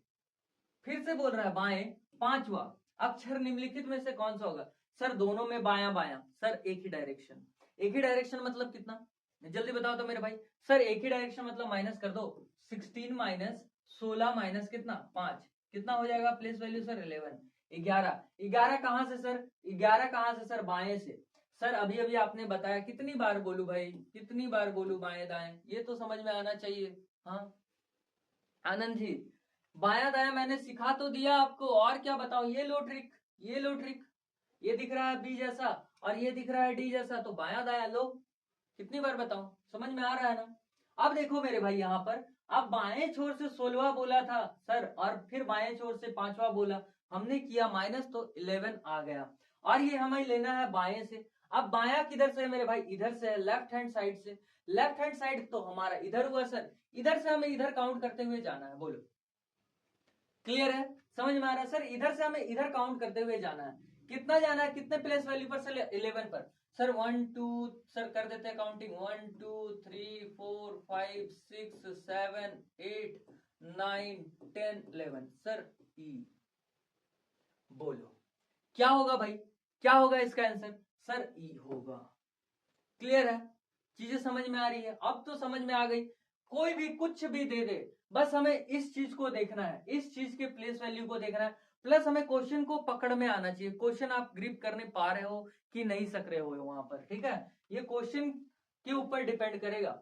फिर से बोल रहा है बाएं पांचवा अक्षर निम्नलिखित में से कौन सा होगा। सर दोनों में बाया बाया, सर एक ही डायरेक्शन। एक ही डायरेक्शन मतलब कितना, जल्दी बताओ तो मेरे भाई। सर एक ही डायरेक्शन मतलब माइनस कर दो, 16 माइनस 16 माइनस कितना 5, कितना हो जाएगा प्लेस वैल्यू सर 11, 11। 11 कहां से सर, 11 कहां से सर, बाएं से। सर अभी अभी आपने बताया, कितनी बार बोलू भाई, कितनी बार बोलू बाएं दाएं, ये तो समझ में आना चाहिए। हाँ आनंद जी, बाया दाया मैंने सिखा तो दिया आपको, और क्या बताओ, ये लो ट्रिक, ये लो ट्रिक। ये दिख रहा है बी जैसा और ये दिख रहा है डी जैसा, तो बाया दाया लो। कितनी बार बताऊं, समझ में आ रहा है ना। अब देखो मेरे भाई यहाँ पर, अब बाएं छोर से 16 बोला था सर और फिर बाएं छोर से 5वां बोला, हमने किया माइनस तो 11 आ गया, और ये हमें लेना है बाएं से। अब बाया किधर से है मेरे भाई, इधर से है, लेफ्ट हैंड साइड से। लेफ्ट हैंड साइड तो हमारा इधर हुआ सर, इधर से हमें इधर काउंट करते हुए जाना है, बोलो क्लियर है, समझ में आ रहा है सर। इधर से हमें इधर काउंट करते हुए जाना है, कितना जाना है, कितने प्लेस वैल्यू पर सर, 11 पर। सर 1 2 सर कर देते हैं काउंटिंग, 1 2 3 4 5 6 7 8 9 10 11, सर ई, बोलो क्या होगा भाई, क्या होगा इसका आंसर, सर ई होगा। क्लियर है, चीजें समझ में आ रही है, अब तो समझ में आ गई। कोई भी कुछ भी दे दे, बस हमें इस चीज को देखना है, इस चीज के प्लेस वैल्यू को देखना है, प्लस हमें क्वेश्चन को पकड़ में आना चाहिए, क्वेश्चन आप ग्रिप करने पा रहे हो कि नहीं सक रहे हो वहां पर। ठीक है, ये क्वेश्चन के ऊपर डिपेंड करेगा।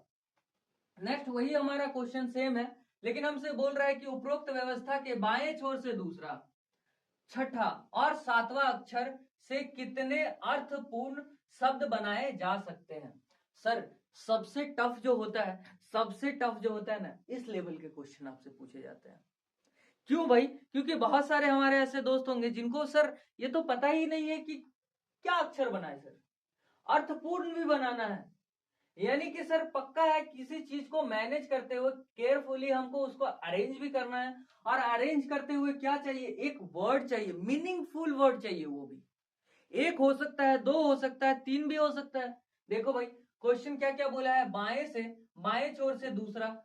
नेक्स्ट वही हमारा क्वेश्चन सेम है, लेकिन हमसे बोल रहा है कि उपरोक्त व्यवस्था के बाएं छोर से दूसरा, छठा और सातवां अक्षर से कितने अर्थपूर्ण शब्द बनाए जा सकते हैं। सर सबसे टफ जो होता है, सबसे टफ जो होता है ना, इस लेवल के क्वेश्चन आपसे पूछे जाते हैं। क्यों भाई, क्योंकि बहुत सारे हमारे ऐसे दोस्त होंगे जिनको सर ये तो पता ही नहीं है कि क्या अक्षर बनाए सर, अर्थपूर्ण भी बनाना है। यानी कि सर पक्का है किसी चीज को मैनेज करते हुए केयरफुली हमको उसको अरेंज भी करना है, और अरेंज करते हुए क्या चाहिए, एक वर्ड चाहिए, मीनिंगफुल वर्ड चाहिए, वो भी एक हो सकता है, दो हो सकता है, तीन भी हो सकता है। देखो भाई क्वेश्चन क्या क्या बोला है, बाएं से, बाएं छोर से दूसरा,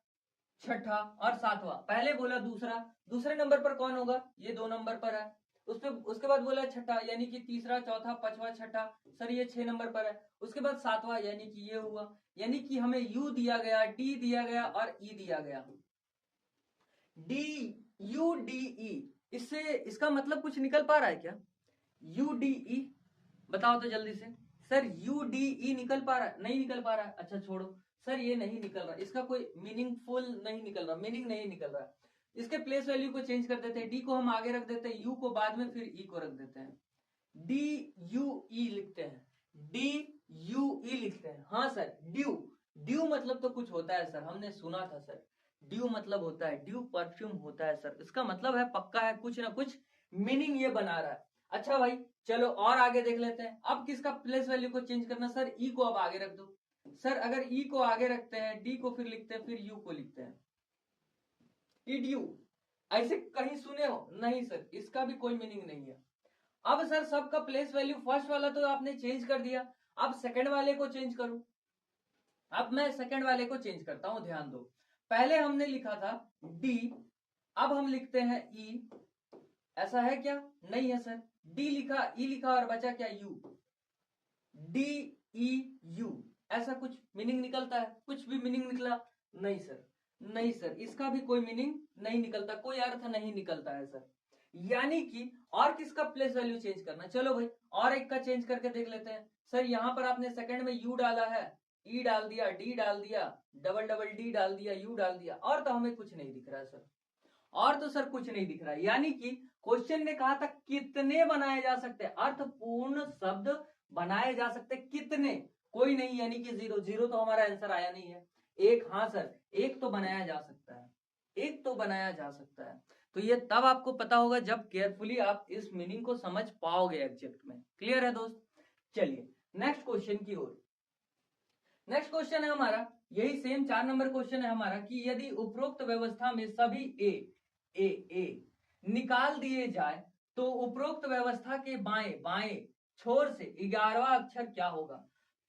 छठा और सातवां, पहले बोला दूसरा, दूसरे नंबर पर कौन होगा, ये 2 नंबर पर है। उसके बाद बोला छठा, यानी कि तीसरा चौथा पांचवा छठा, सर ये 6 नंबर पर है। उसके बाद सातवां, यानी कि ये हुआ, यानी कि हमें यू दिया गया, डी दिया गया और ई दिया गया, डी यू डी ई। इससे इसका मतलब कुछ निकल पा रहा है क्या, यू डी ई, बताओ तो जल्दी से। सर यू डी ई निकल पा रहा है, नहीं निकल पा रहा है, अच्छा छोड़ो। सर ये नहीं निकल रहा, इसका कोई मीनिंगफुल नहीं निकल रहा, मीनिंग नहीं निकल रहा। इसके प्लेस वैल्यू को चेंज कर देते हैं, डी को हम आगे रख देते हैं, यू को बाद में, फिर ई को रख देते हैं, डी यू ई लिखते हैं, डी यू ई लिखते हैं। हाँ सर ड्यू, ड्यू मतलब तो कुछ होता है सर, हमने सुना था सर, ड्यू मतलब होता है, ड्यू परफ्यूम होता है सर, इसका मतलब है पक्का है, कुछ ना कुछ मीनिंग ये बना रहा है। अच्छा भाई चलो और आगे देख लेते हैं, अब किसका प्लेस वैल्यू को चेंज करना, सर ई को अब आगे रख दो। सर अगर ई को आगे रखते हैं, डी को फिर लिखते हैं, फिर यू को लिखते हैं, इड यू, ऐसे कहीं सुने हो नहीं सर, इसका भी कोई मीनिंग नहीं है। अब सर सबका प्लेस वैल्यू फर्स्ट वाला तो आपने चेंज कर दिया, अब सेकंड वाले को चेंज करो। अब मैं सेकंड वाले को चेंज करता हूं, ध्यान दो। पहले हमने लिखा था डी, अब हम लिखते हैं ई। ऐसा है क्या? नहीं है सर। डी लिखा, ई लिखा और बचा क्या? यू। डी ई यू, ऐसा कुछ मीनिंग निकलता है? कुछ भी मीनिंग निकला? नहीं सर, नहीं सर, इसका भी कोई मीनिंग नहीं निकलता, कोई अर्थ नहीं निकलता है सर। यानी कि और किसका प्लेस वैल्यू चेंज करना? चलो भाई और एक का चेंज करके देख लेते हैं। सर यहां पर आपने सेकंड में यू डाला है, ई डाल दिया, डी डाल दिया, डबल डबल डी डाल दिया, यू डाल दिया, और तो हमें कुछ नहीं दिख रहा है सर। और तो सर कुछ नहीं दिख रहा है। यानी कि क्वेश्चन ने कहा था कितने बनाए जा सकते हैं, अर्थपूर्ण शब्द बनाए जा सकते कितने, कोई नहीं, यानी कि जीरो। जीरो तो हमारा आंसर आया नहीं है। एक, हाँ सर, एक तो बनाया जा सकता है, एक तो बनाया जा सकता है। तो ये तब आपको पता होगा जब केयरफुली आप इस मीनिंग को समझ पाओगे एग्जैक्ट में। क्लियर है दोस्त? चलिए नेक्स्ट क्वेश्चन की ओर। नेक्स्ट क्वेश्चन है हमारा, यही सेम 4 नंबर क्वेश्चन है हमारा, कि यदि उपरोक्त व्यवस्था में सभी ए निकाल दिए जाए तो उपरोक्त व्यवस्था के बाएं बाएं छोर से 11वां अक्षर क्या होगा?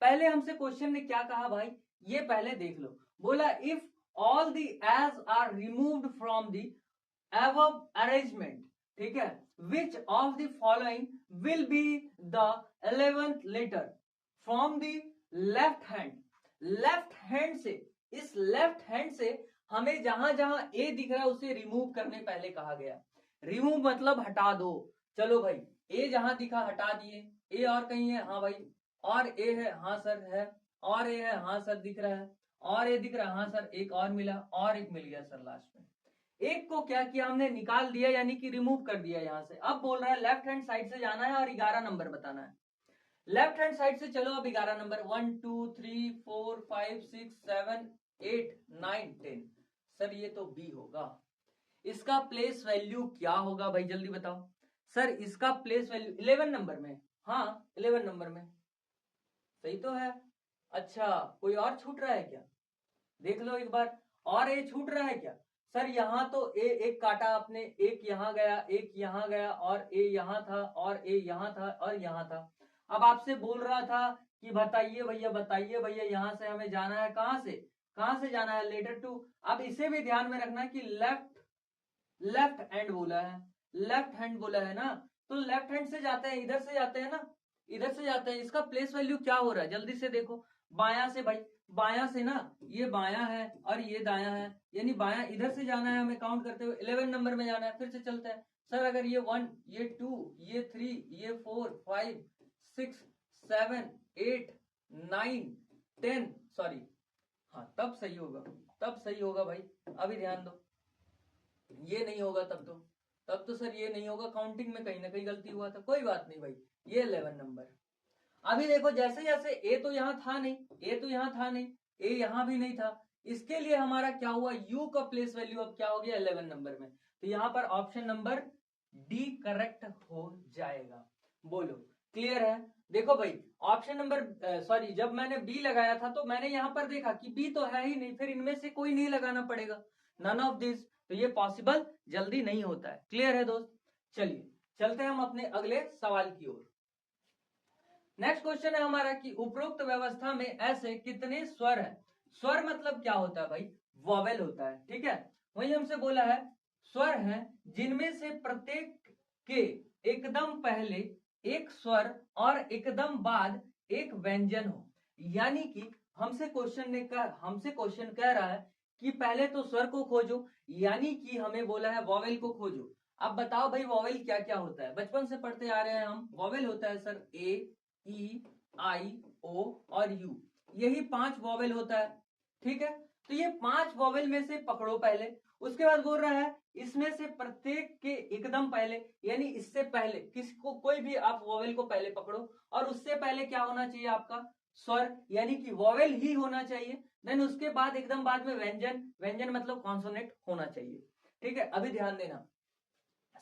पहले हमसे क्वेश्चन ने क्या कहा भाई, ये पहले देख लो। बोला if all the edge are removed from the above arrangement, ठीक है, which of the following will be the 11th letter from the left hand? Left hand से, इस लेफ्ट हैंड से हमें जहां जहां ए दिख रहा है उसे रिमूव करने पहले कहा गया। रिमूव मतलब हटा दो। चलो भाई ए जहां दिखा हटा दिए। ए और कहीं है? हाँ भाई। और ए है? हाँ सर है। और ए है? हाँ सर दिख रहा है। और ए दिख रहा है? हाँ सर। एक और मिला, और एक मिल गया सर लास्ट में। एक को क्या किया हमने, निकाल दिया, यानी कि रिमूव कर दिया यहां से। अब बोल रहा है लेफ्ट हैंड साइड से जाना है और 11 नंबर बताना है। लेफ्ट हैंड साइड से चलो, अब 11 नंबर, 1 2 3 4 5 6 7 8 9 10। सर ये तो बी होगा। इसका प्लेस वैल्यू क्या होगा भाई, जल्दी बताओ। सर इसका प्लेस वैल्यू 11 नंबर में, हाँ 11 नंबर में। सही तो है। अच्छा कोई और छूट रहा है क्या? देख लो एक बार, और ये छूट रहा है क्या? सर यहां तो ए एक काटा आपने, एक यहां गया, एक यहां गया, और ए यहां था, और ए यहां था, और यहां था। अब आपसे बोल रहा था कि बताइए भैया, बताइए भैया, यहां से हमें जाना है, कहां से, कहां से जाना है? Letter two. अब इसे भी ध्यान में रखना कि लेफ्ट, लेफ्ट हैंड बोला है, लेफ्ट हैंड बोला है ना, तो लेफ्ट हैंड से जाते हैं, इधर से जाते हैं ना, इधर से जाते हैं। इसका प्लेस वैल्यू क्या हो रहा है, जल्दी से देखो। बायां से भाई, बायां से ना, ये बायां है और ये दायां है, यानी बायां इधर से जाना है हमें काउंट करते हुए, 11 नंबर में जाना है। फिर से चलते हैं सर, अगर ये 1, ये 2, ये 3, ये 4 5 6 7 8 9 10, सॉरी, हाँ तब सही होगा, तब सही होगा भाई। अभी ध्यान दो, ये नहीं होगा तब तो सर ये नहीं होगा, काउंटिंग में कहीं ना कहीं गलती हुआ था। कोई बात नहीं भाई, ये 11 नंबर। अभी देखो जैसे जैसे ए तो यहां था नहीं, ए तो यहां था नहीं, ए यहां भी नहीं था, इसके लिए हमारा क्या हुआ, यू का प्लेस वैल्यू अब क्या हो गया, 11 नंबर में। तो यहां पर ऑप्शन नंबर डी करेक्ट हो जाएगा। बोलो क्लियर है? देखो भाई ऑप्शन नंबर, सॉरी, जब मैंने बी लगाया था तो मैंने यहां पर देखा कि बी तो है ही नहीं, फिर इनमें से कोई नहीं लगाना पड़ेगा, नन ऑफ दिस, तो ये पॉसिबल जल्दी नहीं होता है। क्लियर है दोस्त? चलिए चलते हैं हम अपने अगले सवाल की ओर। नेक्स्ट क्वेश्चन है हमारा कि उपरोक्त व्यवस्था में ऐसे कितने स्वर हैं? स्वर मतलब क्या होता है भाई, वॉवेल होता है, ठीक है। वही हमसे बोला है स्वर हैं जिनमें से प्रत्येक के एकदम पहले एक स्वर और एकदम बाद एक व्यंजन हो। यानी कि हमसे क्वेश्चन कह रहा है कि पहले तो स्वर को खोजो, यानी कि हमें बोला है वॉवेल को खोजो। अब बताओ भाई वॉवेल क्या क्या होता है, बचपन से पढ़ते आ रहे हैं हम। वॉवेल होता है सर ए, ई, आई, ओ और यू, यही 5 वॉवेल होता है, ठीक है। तो ये 5 वॉवेल में से पकड़ो पहले, उसके बाद बोल रहा है इसमें से प्रत्येक के एकदम पहले, यानी इससे पहले किसको, कोई भी आप वॉवेल को पहले पकड़ो और उससे पहले क्या होना चाहिए आपका, स्वर, यानी कि वॉवेल ही होना चाहिए। देन उसके बाद एकदम बाद में व्यंजन, व्यंजन मतलब कॉन्सोनेंट होना चाहिए, ठीक है। अभी ध्यान देना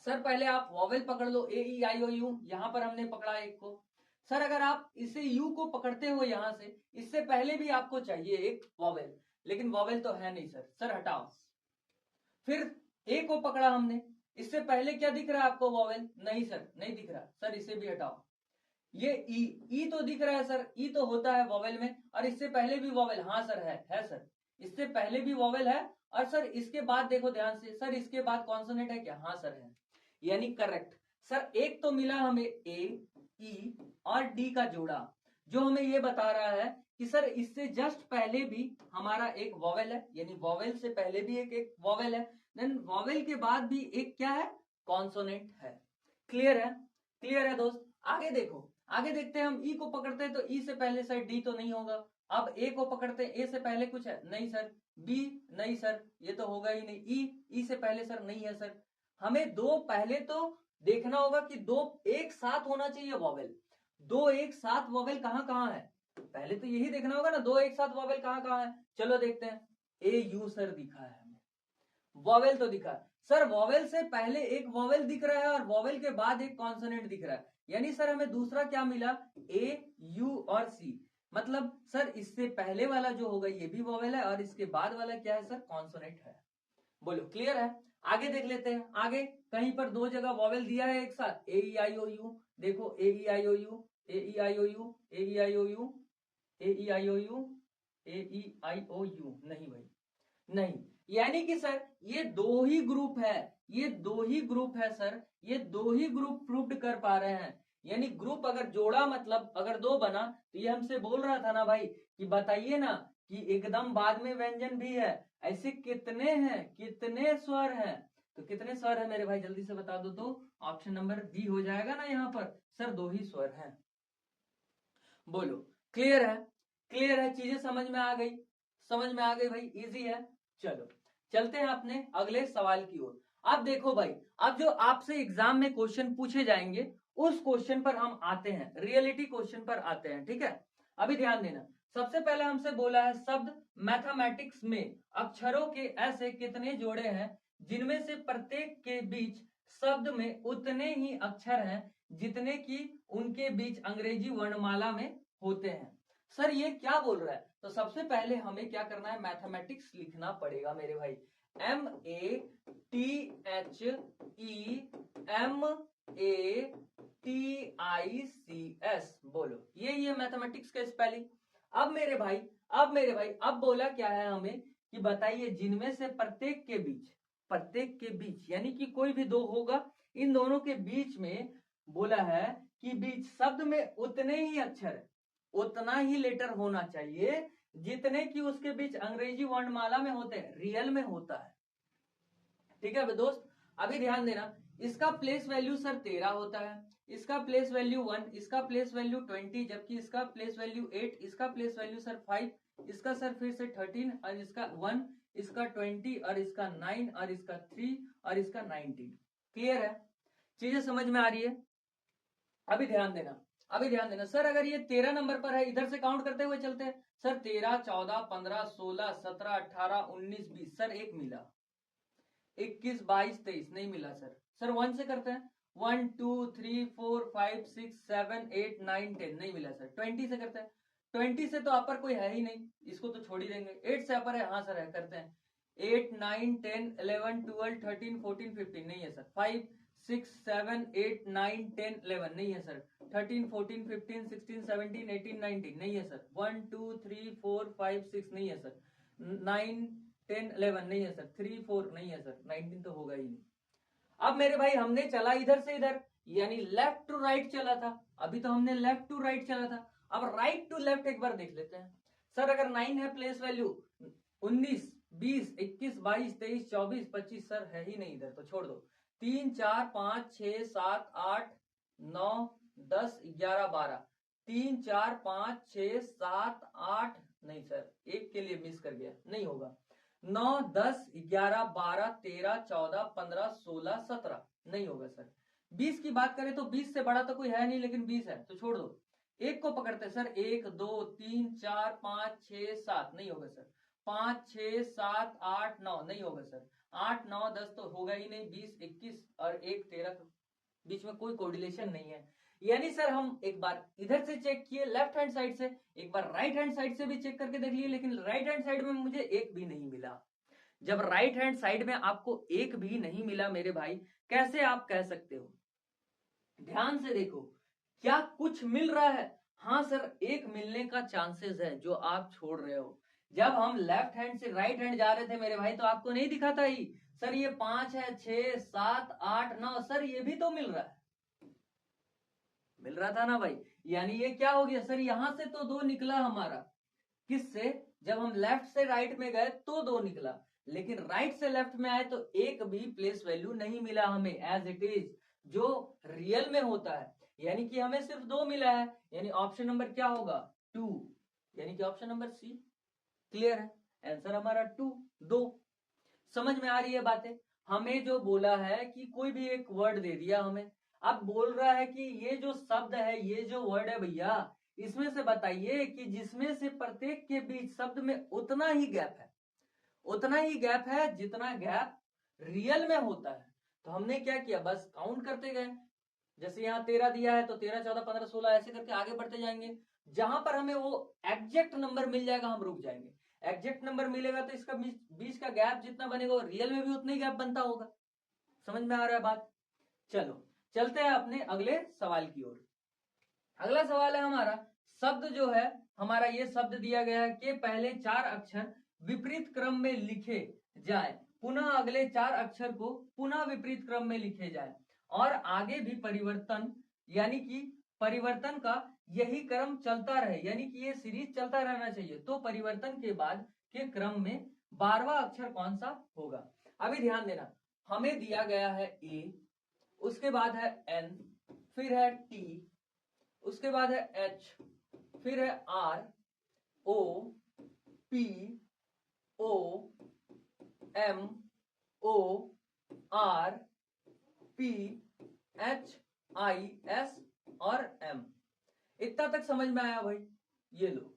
सर, पहले आप वॉवेल पकड़ लो, ए ई आई ओ यू, यहां पर हमने पकड़ा एक को। सर अगर आप इसे यू को पकड़ते हो यहां से, इससे पहले भी आपको चाहिए एक वॉवेल, लेकिन वॉवेल तो है नहीं सर, सर हटाओ। फिर ए को पकड़ा हमने, इससे पहले क्या दिख रहा है आपको वॉवेल? नहीं सर, नहीं दिख रहा सर, इसे भी हटाओ। ये ई तो दिख रहा है सर, ई तो होता है वॉवेल में, और इससे पहले भी वॉवेल, हाँ सर है सर, इससे पहले भी वॉवेल है, और सर इसके बाद देखो ध्यान से, सर इसके बाद कॉन्सोनेंट है क्या? हाँ सर है, यानी करेक्ट। सर एक तो मिला हमें ए, ई और डी का जोड़ा, जो हमें ये बता रहा है कि सर इससे जस्ट पहले भी हमारा एक वॉवेल है, यानी वॉवेल से पहले भी एक वॉवेल है, देन वॉवेल के बाद भी एक क्या है? कॉन्सोनेंट है। क्लियर है? क्लियर है दोस्त? आगे देखो, आगे देखते हैं, हम ई को पकड़ते हैं तो ई से पहले सर डी तो नहीं होगा। अब ए को पकड़ते हैं, ए से पहले कुछ है? नहीं सर। बी नहीं सर, ये तो होगा ही नहीं। ई से पहले सर नहीं है सर। हमें दो पहले तो देखना होगा कि दो एक साथ होना चाहिए वॉवेल। दो एक साथ वॉवेल कहां कहां है? पहले तो यही देखना होगा ना, दो एक साथ वॉवेल कहां कहां है। चलो देखते हैं। ए यू सर दिखा है हमें, वॉवेल तो दिखा सर, वॉवेल से पहले एक वॉवेल दिख रहा है और वॉवेल के बाद एक कॉन्सोनेंट दिख रहा है, यानी सर हमें दूसरा क्या मिला? ए यू और सी। मतलब सर इससे पहले वाला जो होगा ये भी वॉवेल है, और इसके बाद वाला क्या है सर? कॉन्सोनेंट है। बोलो क्लियर है? आगे देख लेते हैं। आगे कहीं पर दो जगह वॉवेल दिया है एक साथ, ए ई आई ओ यू। देखो A E I O U, A E I O U, A E I O U, A E I O U, A E I O U. नहीं भाई, नहीं, यानी कि सर ये दो ही ग्रुप है, ये दो ही ग्रुप है सर, ये दो ही ग्रुप प्रूव्ड कर पा रहे हैं। यानी ग्रुप अगर जोड़ा, मतलब अगर दो बना, तो ये हमसे बोल रहा था ना भाई कि बताइए ना कि एकदम बाद में व्यंजन भी है, ऐसे कितने हैं, कितने स्वर हैं? तो कितने स्वर है मेरे भाई, जल्दी से बता दो तो। ऑप्शन नंबर बी हो जाएगा ना यहाँ पर, सर दो ही स्वर हैं। बोलो क्लियर है? क्लियर है? चीजें समझ में आ गई? समझ में आ गई भाई, इजी है। चलो चलते हैं अपने अगले सवाल की ओर। अब देखो भाई, अब जो आपसे एग्जाम में क्वेश्चन पूछे जाएंगे उस क्वेश्चन पर हम आते हैं, रियलिटी क्वेश्चन पर आते हैं, ठीक है? अभी ध्यान देना। सबसे पहले हमसे बोला है शब्द मैथमेटिक्स में अक्षरों के ऐसे कितने जोड़े हैं जिनमें से प्रत्येक के बीच शब्द में उतने ही अक्षर हैं जितने की उनके बीच अंग्रेजी वर्णमाला में होते हैं। सर ये क्या बोल रहा है? तो सबसे पहले हमें क्या करना है? मैथमेटिक्स लिखना पड़ेगा मेरे भाई। MATHEMATICS। बोलो ये मैथमेटिक्स का स्पेलिंग। अब मेरे भाई, अब बोला क्या है हमें कि बताइए जिनमें से प्रत्येक के बीच, प्रत्येक के बीच यानी कि कोई भी दो होगा, इन दोनों के बीच में बोला है कि बीच शब्द में उतने ही अक्षर, उतना ही लेटर होना चाहिए जितने कि उसके बीच अंग्रेजी वर्णमाला में होते हैं, रियल में होता है। ठीक है दोस्त? अभी ध्यान देना, इसका प्लेस वैल्यू सर 13 होता है, इसका प्लेस वैल्यू 1, इसका प्लेस वैल्यू 20, जबकि इसका प्लेस वैल्यू 8, इसका प्लेस वैल्यू सर 5, इसका सर फिर से 13, और इसका 1, इसका 20, और इसका 9, और इसका 3, और इसका 19। क्लियर है? चीजें समझ में आ रही है? अभी ध्यान देना, अभी ध्यान देना। सर अगर ये 13 नंबर पर है, इधर से काउंट करते हुए चलते हैं सर, 13, 14, 15, 16, 17, 18, 19, 20, सर एक मिला। 21, 22, 23 नहीं मिला सर। सर 1 से करते हैं, 1 2 3 4 5 6 7 8 9 10 नहीं मिला सर। 20 से करते हैं, 20 से तो अपर कोई है ही नहीं, इसको तो छोड़ ही देंगे। 8 से अपर है, हाँ सर है, करते हैं। 8 9 10 11 12 13 14 15 नहीं है सर। 5 6 7 8 9 10 11 नहीं है सर। 13 14 15 16 17 18 19 नहीं है सर। 1 2 3 4 5 6 नहीं है सर। 9 10 11 नहीं है सर। 3 4 नहीं है सर। 19 तो होगा ही नहीं। अब मेरे भाई हमने चला इधर से इधर, यानी लेफ्ट टू राइट चला था। अभी तो हमने लेफ्ट टू राइट चला था, अब राइट टू लेफ्ट एक बार देख लेते हैं। सर अगर 9 है प्लेस वैल्यू, 19 20 21 22 23 24 25 सर है ही नहीं इधर, तो छोड़ दो। 3 4 5 6 7 8 9 10 11 12, 3 4 5 6 7 8 नहीं सर, एक के लिए मिस कर गया, नहीं होगा। 9 10 11 12 13 14 15 16 17 नहीं होगा सर। 20 की बात करें तो 20 से बड़ा तो कोई है नहीं, लेकिन 20 है तो छोड़ दो। एक को पकड़ते सर, 1 2 3 4 5 6 7 नहीं होगा सर। 5 6 7 8 9 नहीं होगा सर। 8 9 10 तो होगा ही नहीं। 20 21 और 1 13 बीच में कोई कोरिलेशन नहीं है। यानी सर हम एक बार इधर से चेक किए लेफ्ट हैंड साइड से, एक बार राइट हैंड साइड से भी चेक करके देख लिए, लेकिन राइट हैंड साइड में मुझे एक भी नहीं मिला। जब राइट हैंड साइड में आपको एक भी नहीं मिला मेरे भाई, कैसे आप कह सकते हो? ध्यान से देखो, क्या कुछ मिल रहा है? हाँ सर, एक मिलने का चांसेस है जो आप छोड़ रहे हो। जब हम लेफ्ट हैंड से राइट हैंड जा रहे थे मेरे भाई, तो आपको नहीं दिखा था ही सर ये 5 है, 6, 7, 8, 9, सर ये भी तो मिल रहा है, मिल रहा था ना भाई। यानी ये क्या हो गया सर, यहां से तो 2 निकला हमारा, किससे? जब हम लेफ्ट से राइट में गए तो 2 निकला, लेकिन राइट से लेफ्ट में आए तो एक भी प्लेस वैल्यू नहीं मिला हमें एज इट इज जो रियल में होता है। यानी कि हमें सिर्फ 2 मिला है, यानी ऑप्शन नंबर क्या होगा? 2, यानी कि ऑप्शन नंबर सी। क्लियर है? आंसर हमारा 2, 2। समझ में आ रही है बातें? हमें जो बोला है कि कोई भी एक वर्ड दे दिया हमें, अब बोल रहा है कि ये जो शब्द है, ये जो वर्ड है भैया, इसमें से बताइए कि जिसमें से प्रत्येक के बीच शब्द में उतना ही गैप है, उतना ही गैप है जितना गैप रियल में होता है। तो हमने क्या किया, बस काउंट करते गए। जैसे यहाँ 13 दिया है तो 13, 14, 15, 16 ऐसे करके आगे बढ़ते जाएंगे। जहां पर हमें वो एग्जैक्ट नंबर मिल जाएगा हम रुक जाएंगे। एग्जैक्ट नंबर मिलेगा तो इसका बीच का गैप जितना बनेगा रियल में भी उतना ही गैप बनता होगा। समझ में आ रहा है बात? चलो चलते हैं अपने अगले सवाल की ओर। अगला सवाल है हमारा, शब्द जो है हमारा, ये शब्द दिया गया है कि पहले 4 अक्षर विपरीत क्रम में लिखे जाए, पुनः अगले 4 अक्षर को पुनः विपरीत क्रम में लिखे जाए, और आगे भी परिवर्तन, यानी कि परिवर्तन का यही क्रम चलता रहे, यानी कि ये सीरीज चलता रहना चाहिए। तो परिवर्तन के बाद के क्रम में 12वां अक्षर कौन सा होगा? अभी ध्यान देना, हमें दिया गया है ए, उसके बाद है एन, फिर है टी, उसके बाद है एच, फिर है R, O, P, O, M, O, R, P, H, I, S और एम। इतना तक समझ में आया भाई? ये लो।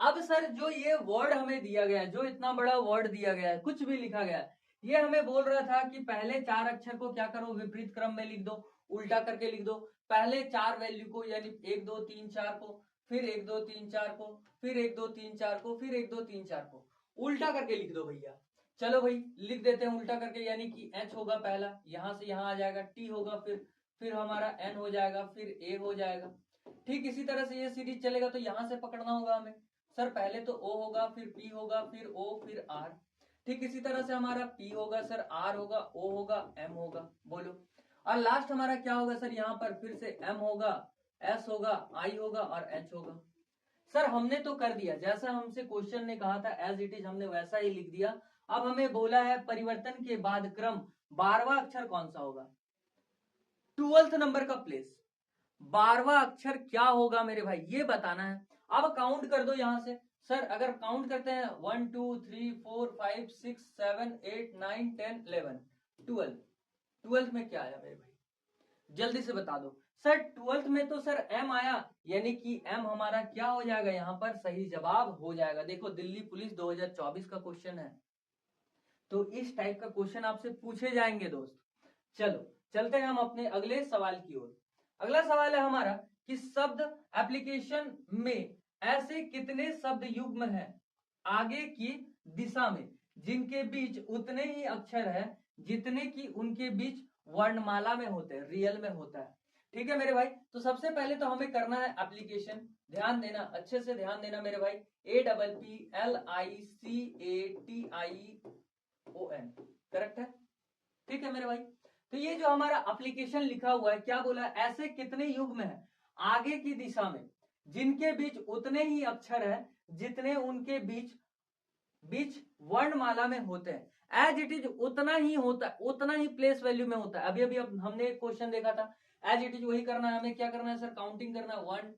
अब सर जो ये वर्ड हमें दिया गया है, जो इतना बड़ा वर्ड दिया गया है, कुछ भी लिखा गया है, ये हमें बोल रहा था कि पहले 4 अक्षर को क्या करो, विपरीत क्रम में लिख दो, उल्टा करके लिख दो। पहले 4 वैल्यू को, यानी 1, 2, 3, 4 को, फिर 1, 2, 3, 4 को, फिर 1, 2, 3, 4 को, फिर 1, 2, 3, 4 को उल्टा करके लिख दो भैया। चलो भाई लिख देते हैं उल्टा करके, यानी कि एच होगा पहला, यहां से यहां आ जाएगा, टी होगा, फिर हमारा एन हो जाएगा, फिर ए हो जाएगा। ठीक इसी तरह से ये सीरीज चलेगा, तो यहां से पकड़ना होगा हमें। सर पहले तो ओ होगा, फिर पी होगा, फिर ओ, फिर आर। ठीक इसी तरह से हमारा पी होगा सर, आर होगा, ओ होगा, एम होगा। बोलो। और लास्ट हमारा क्या होगा सर, यहाँ पर फिर से एम होगा, एस होगा, आई होगा और एच होगा। सर हमने तो कर दिया जैसा हमसे क्वेश्चन ने कहा था, एज इट इज हमने वैसा ही लिख दिया। अब हमें बोला है परिवर्तन के बाद क्रम 12वां अक्षर कौन सा होगा, 12th नंबर का प्लेस, 12वां अक्षर क्या होगा मेरे भाई, ये बताना है। अब काउंट कर दो यहां से। सर अगर काउंट करते हैं 1, 2, 3, 4, 5, 6, 7, 8, 9, 10, 11, 12, 12th में क्या आया मेरे भाई, जल्दी से बता दो। सर 12th में तो सर एम आया, यानी कि एम हमारा क्या हो जाएगा, यहां पर सही जवाब हो जाएगा। देखो दिल्ली पुलिस 2024 का क्वेश्चन है, तो इस टाइप का क्वेश्चन आपसे पूछे जाएंगे दोस्त। चलो चलते हैं हम अपने अगले सवाल की ओर। अगला सवाल है हमारा कि शब्द एप्लीकेशन में ऐसे कितने शब्द युग्म हैं आगे की दिशा में जिनके बीच उतने ही अक्षर हैं जितने कि उनके बीच वर्णमाला में होते हैं, रियल में होता है। ठीक है मेरे भाई, तो सबसे पहले तो हमें करना है एप्लीकेशन। ध्यान देना, अच्छे से ध्यान देना मेरे भाई। APPLICATION, करेक्ट है? ठीक है मेरे भाई। तो ये जो हमारा एप्लीकेशन लिखा हुआ है, क्या बोला है, ऐसे कितने युग्म है आगे की दिशा में जिनके बीच उतने ही अक्षर है जितने उनके बीच बीच वर्णमाला में होते हैं। एज इट इज उतना ही होता है, उतना ही प्लेस वैल्यू में होता है। अभी अभी हमने एक क्वेश्चन देखा था, एज इट इज वही करना है हमें। क्या करना है सर, काउंटिंग करना है 1,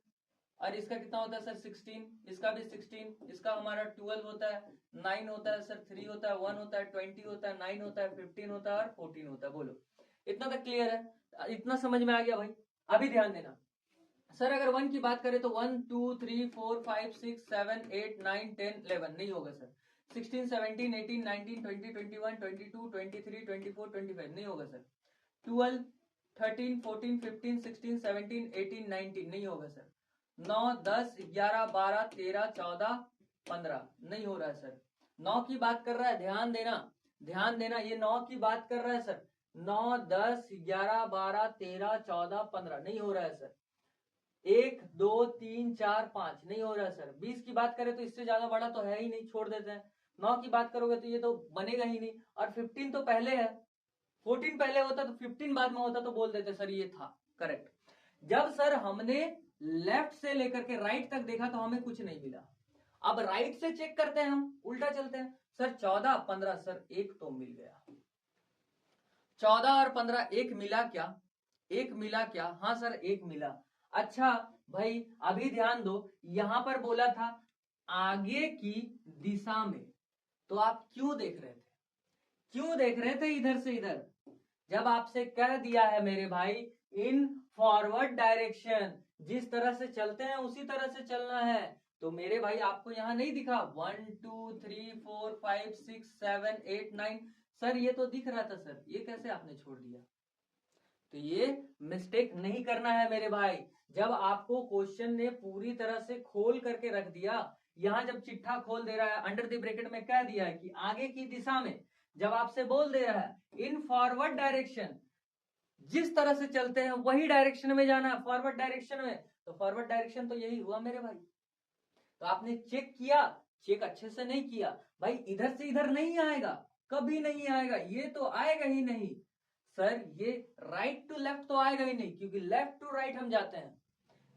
और इसका कितना होता है सर 16, इसका भी 16, इसका हमारा 12 होता है, 9 होता है सर, 3 होता है, 1 होता है, 20 होता है, 9 होता है, 15 होता है और 14 होता है। बोलो इतना तक क्लियर है? इतना समझ में आ गया भाई? अभी ध्यान देना सर, अगर 1 की बात करें तो 1, 2, 3, 4, 5, 6, 7, 8, 9, 10, 11 नहीं होगा सर। 16, 17, 18, 19, 20, 21, 22, 23, 24, 25 नहीं होगा सर। 12, 13, 14, 15, 16, 17, 18, 19 नहीं होगा सर। 9, 10, 11, 12, 13, 14, 15 नहीं हो रहा है सर। 9 की बात कर रहा है, ध्यान देना, ध्यान देना, ये 9 की बात कर रहा है सर। 9, 10, 11, 12, 13, 14, 15 नहीं हो रहा है सर। 1, 2, 3, 4, 5 नहीं हो रहा है सर। 20 की बात करें तो इससे ज्यादा बड़ा तो है ही नहीं, छोड़ देते हैं। 9 की बात करोगे तो ये तो बनेगा ही नहीं, और 15 तो पहले है। 14 पहले होता तो 15 बाद में होता तो बोल देते सर ये था करेक्ट। जब सर हमने लेफ्ट से लेकर के राइट तक देखा तो हमें कुछ नहीं मिला। अब राइट से चेक करते हैं, हम उल्टा चलते हैं सर। 14, 15 सर एक तो मिल गया। 14 और 15 एक मिला क्या? एक मिला क्या? हाँ सर एक मिला। अच्छा भाई अभी ध्यान दो, यहां पर बोला था आगे की दिशा में, तो आप क्यों देख रहे थे? क्यों देख रहे थे इधर से इधर? जब आपसे कह दिया है मेरे भाई इन फॉरवर्ड डायरेक्शन, जिस तरह से चलते हैं उसी तरह से चलना है, तो मेरे भाई आपको यहां नहीं दिखा 1 2 3 4 5 6 7 8 9? सर ये तो दिख रहा था सर, ये कैसे आपने छोड़ दिया? तो ये मिस्टेक नहीं करना है मेरे भाई। जब आपको क्वेश्चन ने पूरी तरह से खोल करके रख दिया, यहां जब चिट्ठा खोल दे रहा है, अंडर द ब्रैकेट में कह दिया है कि आगे की दिशा में, जब आपसे बोल दे रहा है इन फॉरवर्ड डायरेक्शन, जिस तरह से चलते हैं वही डायरेक्शन में जाना है, फॉरवर्ड डायरेक्शन में, तो फॉरवर्ड डायरेक्शन तो यही हुआ मेरे भाई। तो आपने चेक किया, चेक अच्छे से नहीं किया भाई। इधर से इधर नहीं आएगा, कभी नहीं आएगा, ये तो आएगा ही नहीं सर। ये राइट टू लेफ्ट तो आएगा ही नहीं, क्योंकि लेफ्ट टू राइट हम जाते हैं।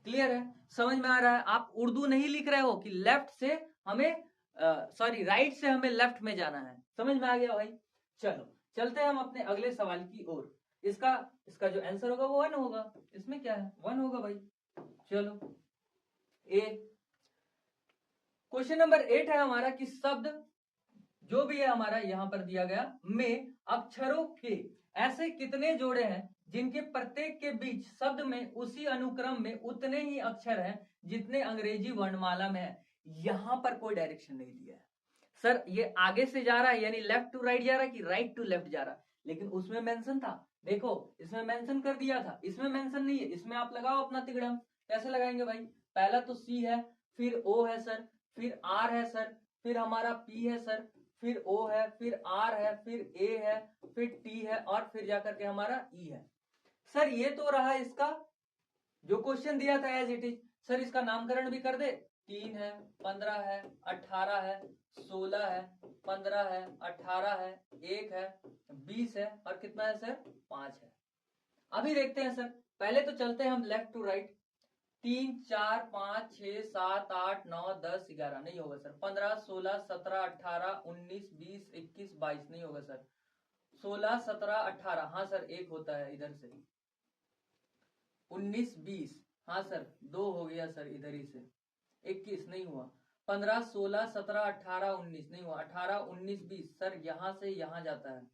क्लियर है? समझ में आ रहा है? आप उर्दू नहीं लिख रहे हो कि लेफ्ट से हमें सॉरी राइट से हमें लेफ्ट में जाना है। समझ में आ गया भाई? चलो चलते हैं हम अपने अगले सवाल की ओर। इसका इसका जो आंसर होगा वो 1 होगा। इसमें क्या है, 1 होगा भाई। चलो ए, क्वेश्चन नंबर 8 है हमारा कि शब्द जो भी है हमारा यहां पर दिया गया में अक्षरों के ऐसे कितने जोड़े हैं जिनके प्रत्येक के बीच शब्द में उसी अनुक्रम में उतने ही अक्षर हैं जितने अंग्रेजी वर्णमाला में है। यहां पर कोई डायरेक्शन नहीं दिया है सर। ये आगे से जा रहा है यानी लेफ्ट टू राइट जा रहा है कि राइट टू लेफ्ट जा रहा है, लेकिन उसमें मेंशन था। देखो इसमें मेंशन कर दिया था, इसमें मेंशन नहीं है। इसमें आप लगाओ अपना तिगड़म। कैसे लगाएंगे भाई? पहला तो सी है, फिर ओ है सर, फिर आर है सर, फिर हमारा पी है सर, फिर ओ है, फिर आर है, फिर ए है, फिर टी है, और फिर जाकर के हमारा ई है। सर ये तो रहा इसका जो क्वेश्चन दिया था एज इट इज। सर इसका नामकरण भी कर दे। 3 है, 15 है, 18 है, 16 है, 15 है, 18 है, 1 है, 20 है, और कितना है सर? 5 है। अभी देखते हैं सर, पहले तो चलते हैं हम लेफ्ट टू राइट। 3 4 5 6 7 8 9 10 11 नहीं होगा सर। 15 16 17 18 19 20 21 22 नहीं होगा सर। 16 17 18 हाँ सर एक होता है इधर से। 19 20 हाँ सर 2 हो गया सर इधर ही से। 21 नहीं हुआ। 15 16 17 18 19 नहीं हुआ। 18 19 20 सर यहां से यहां जाता है।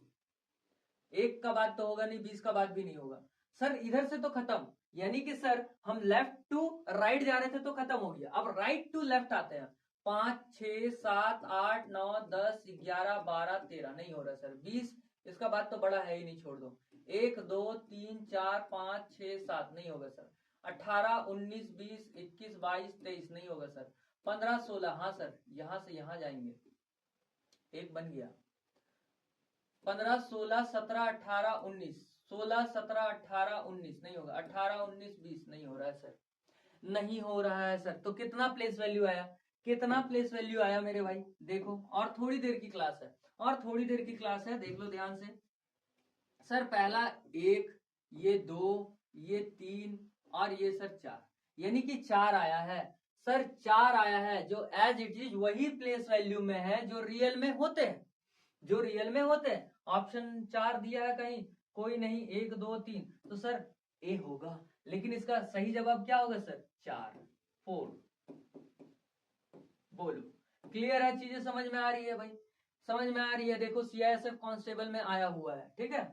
1 का बात तो होगा नहीं, 20 का बात भी नहीं होगा सर। इधर से तो खत्म, यानी कि सर हम लेफ्ट टू राइट जा रहे थे तो खत्म हो गया। अब राइट टू लेफ्ट आते हैं। 5 6 7 8 9 10 11 12 13 नहीं हो रहा सर। 20 इसका बात तो बड़ा है ही नहीं, छोड़ दो। 1 2 3 4 5 6 7 नहीं होगा सर। 18 19 20 21 22 23 नहीं होगा सर। 15 16 हाँ सर यहां से यहां जाएंगे। एक बन गया। 15 16 17 18 19 16 17 18 19 नहीं होगा। 18 19 20 नहीं हो रहा है सर। नहीं हो रहा है सर। तो कितना प्लेस वैल्यू आया? कितना प्लेस वैल्यू आया मेरे भाई? देखो और थोड़ी देर की क्लास है, और थोड़ी देर की क्लास है, देख लो ध्यान से। सर पहला 1, ये 2, ये 3, और ये सर 4, यानी कि 4 आया है सर। 4 आया है जो एज इट इज वही प्लेस वैल्यू में है जो रियल में होते हैं, जो रियल में होते हैं। ऑप्शन 4 दिया है कहीं? कोई नहीं। 1 2 3 तो सर ए होगा। लेकिन इसका सही जवाब क्या होगा सर? 4 4। बोलो क्लियर है? चीजें समझ में आ रही है भाई? समझ में आ रही है? देखो सीआईएसएफ कांस्टेबल में आया हुआ है, ठीक है।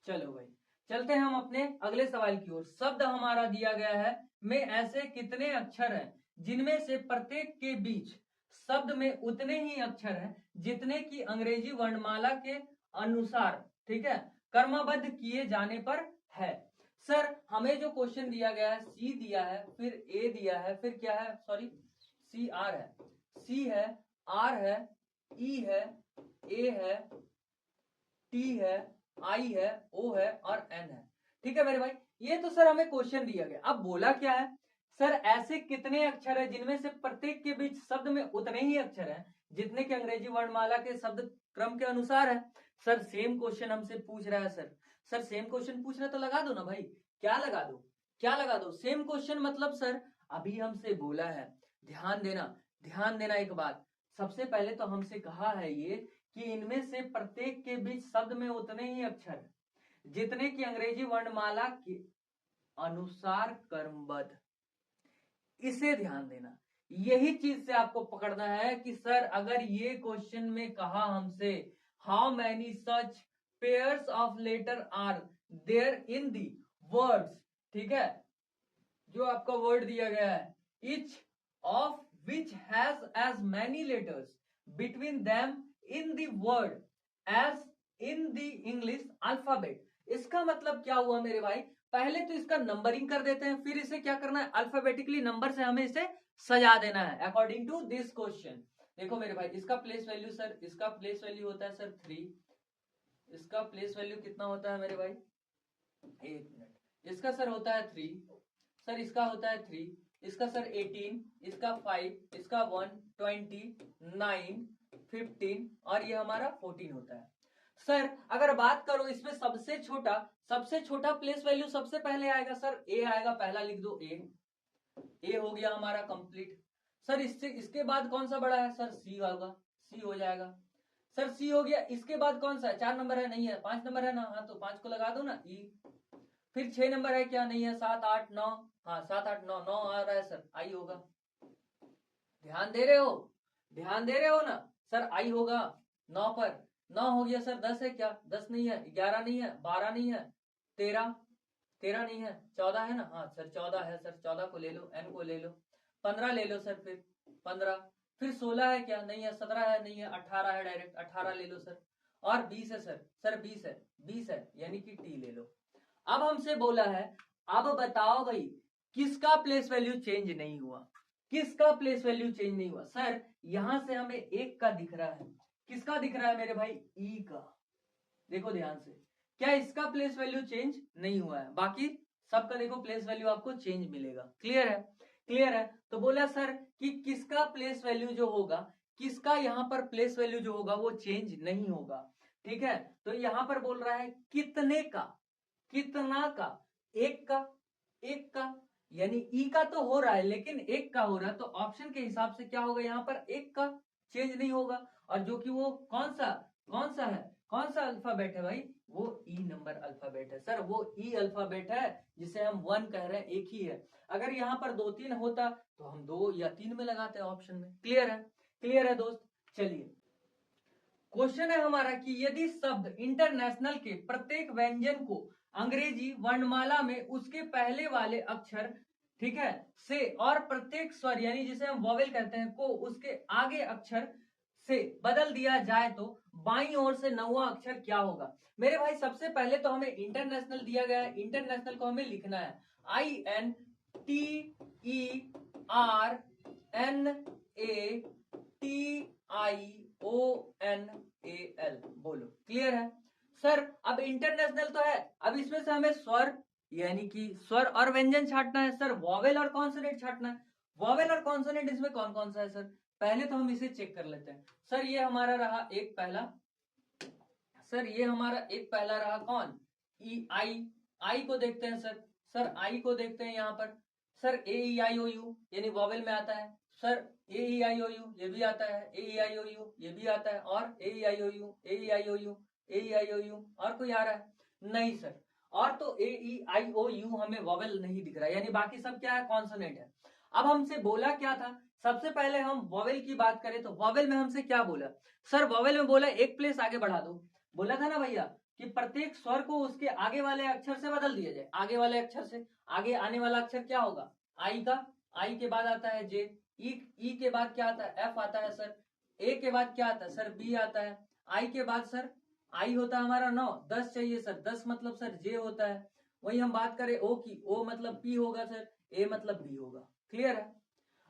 चलो भाई चलते हैं हम अपने अगले सवाल की ओर। शब्द हमारा दिया गया है में ऐसे कितने अक्षर हैं जिनमें से प्रत्येक के बीच शब्द में उतने ही अक्षर हैं जितने की अंग्रेजी वर्णमाला के अनुसार, ठीक है, क्रमबद्ध किए जाने पर है। सर हमें जो क्वेश्चन दिया गया है, सी दिया है, फिर ए दिया है, फिर क्या है? सॉरी सी आर है, सी है, आर है, ई है, ए है, टी है, आई है, ओ है और एन है। ठीक है मेरे भाई, ये तो सर हमें क्वेश्चन दिया गया। अब बोला क्या है सर, ऐसे कितने अक्षर है जिनमें से प्रत्येक के बीच शब्द में उतने ही अक्षर हैं जितने के अंग्रेजी वर्णमाला के शब्द क्रम के अनुसार है। सर सेम क्वेश्चन हमसे पूछ रहा है सर। सर सेम क्वेश्चन पूछ रहा है तो लगा दो ना भाई। क्या लगा दो, क्या लगा दो? सेम क्वेश्चन मतलब सर अभी हमसे बोला है, ध्यान देना, ध्यान देना एक बात। सबसे पहले तो हमसे कहा है ये कि इनमें से प्रत्येक के बीच शब्द में उतने ही अक्षर हैं जितने की अंग्रेजी वर्णमाला के अनुसार क्रमबद्ध। इसे ध्यान देना, यही चीज से आपको पकड़ना है कि सर अगर ये क्वेश्चन में कहा हमसे how many such pairs of letter are there in the words, ठीक है, जो आपका वर्ड दिया गया है, each of which has as many letters between them in the word as in the English alphabet. इसका मतलब क्या हुआ मेरे भाई, पहले तो इसका नंबरिंग कर देते हैं, फिर इसे क्या करना है, अल्फाबेटिकली नंबर से हमें इसे सजा देना है अकॉर्डिंग टू दिस क्वेश्चन। देखो मेरे भाई, इसका प्लेस वैल्यू सर, इसका प्लेस वैल्यू होता है सर 3, इसका प्लेस वैल्यू कितना होता है मेरे भाई, एक मिनट, इसका सर होता है 3, सर इसका होता है 3, इसका सर 18, इसका 5, इसका 1, 20, 9, 15 और ये हमारा 14 होता है। सर अगर बात करो इसमें सबसे छोटा प्लेस वैल्यू सबसे पहले आएगा सर, ए आएगा, पहला लिख दो ए हो गया हमारा कंप्लीट। सर इससे इसके बाद कौन सा बड़ा है सर, सी होगा, सी हो जाएगा। सर सी हो गया, इसके बाद कौन सा है, 4 नंबर है, नहीं है, 5 नंबर है ना, हाँ तो 5 को लगा दो ना, ई। फिर 6 नंबर है क्या, नहीं है, 7 8 9, हाँ 7 8 9, 9 आ रहा है सर, आई होगा। ध्यान दे रहे हो, ध्यान दे रहे हो ना सर, आई होगा 9 पर। 9 हो गया सर, 10 है क्या, 10 नहीं है, 11 नहीं है, 12 नहीं है, 13, 13 नहीं है, 14 है ना, हाँ सर 14 है सर, 14 को ले लो, एन को ले लो, 15 ले लो सर, फिर 15, फिर 16 है क्या, नहीं है, 17 है, नहीं है, 18 है, डायरेक्ट 18 ले लो सर, और 20 है सर, सर 20 है, 20 है यानी कि टी ले लो। अब हमसे बोला है, अब बताओ भाई किसका प्लेस वैल्यू चेंज नहीं हुआ, किसका प्लेस वैल्यू चेंज नहीं हुआ। सर यहां से हमें एक का दिख रहा है, किसका दिख रहा है मेरे भाई, ई का। देखो ध्यान से, क्या इसका प्लेस वैल्यू चेंज नहीं हुआ है, बाकी सबका देखो प्लेस वैल्यू आपको चेंज मिलेगा। क्लियर है, क्लियर है। तो बोला सर कि किसका प्लेस वैल्यू जो होगा, किसका यहाँ पर प्लेस वैल्यू जो होगा वो चेंज नहीं होगा। ठीक है, तो यहां पर बोल रहा है कितने का, कितना का, एक का, एक का, यानी ई का तो हो रहा है लेकिन एक का हो रहा है, तो ऑप्शन के हिसाब से क्या होगा, यहाँ पर एक का चेंज नहीं होगा। और जो कि वो कौन सा, कौन सा है, कौन सा अल्फाबेट है भाई, वो ई नंबर अल्फाबेट है सर, वो ई अल्फाबेट है जिसे हम 1 कह रहे हैं, एक ही है। अगर यहाँ पर 2 3 होता तो हम 2 या 3 में लगाते हैं ऑप्शन में। क्लियर है, क्लियर है दोस्त। चलिए क्वेश्चन है हमारा कि यदि शब्द इंटरनेशनल के प्रत्येक व्यंजन को अंग्रेजी वर्णमाला में उसके पहले वाले अक्षर, ठीक है, से और प्रत्येक स्वर यानी जिसे हम वॉवेल कहते हैं को उसके आगे अक्षर से बदल दिया जाए तो बाईं ओर से 9वां अक्षर क्या होगा। मेरे भाई सबसे पहले तो हमें इंटरनेशनल दिया गया है, इंटरनेशनल को हमें लिखना है INTERNATIONAL, बोलो क्लियर है। सर अब इंटरनेशनल तो है, अब इसमें से हमें स्वर यानी कि स्वर और व्यंजन छांटना है सर, वॉवेल और कॉन्सोनेंट छांटना है। वॉवेल और कॉन्सोनेंट इसमें कौन कौन सा है सर, पहले तो हम इसे चेक कर लेते हैं। सर ये हमारा रहा एक पहला, सर ये हमारा एक पहला रहा कौन, ई आई, आई को देखते हैं सर, सर आई को देखते हैं यहाँ पर, sir A E I O U यानी वॉवेल में आता है, sir A E I O you ये भी आता है, ए ई आई ओ यू ये भी आता है, और A E I O U, A E I O U, A E I O U, और कोई आ रहा है नहीं सर, और तो ए ई आई ओ यू हमें वॉवेल नहीं दिख रहा है, यानी बाकी सब क्या है, कॉन्सोनेंट है। अब हमसे बोला क्या था, सबसे पहले हम वॉवेल की बात करें तो वॉवेल में हमसे क्या बोला, सर वॉवेल में बोला एक प्लेस आगे बढ़ा दो, बोला था ना भैया कि प्रत्येक स्वर को उसके आगे वाले अक्षर से बदल दिया जाए, आगे वाले अक्षर से, आगे आने वाला अक्षर क्या होगा, आई का, आई के बाद आता है जे, ई के बाद क्या आता है, एफ आता है सर, ए के बाद क्या आता है सर, बी आता है, आई के बाद सर, आई होता है हमारा 9, 10 चाहिए सर, 10 मतलब सर जे होता है। वही हम बात करें ओ की, ओ मतलब पी होगा सर, ए मतलब बी होगा। क्लियर है।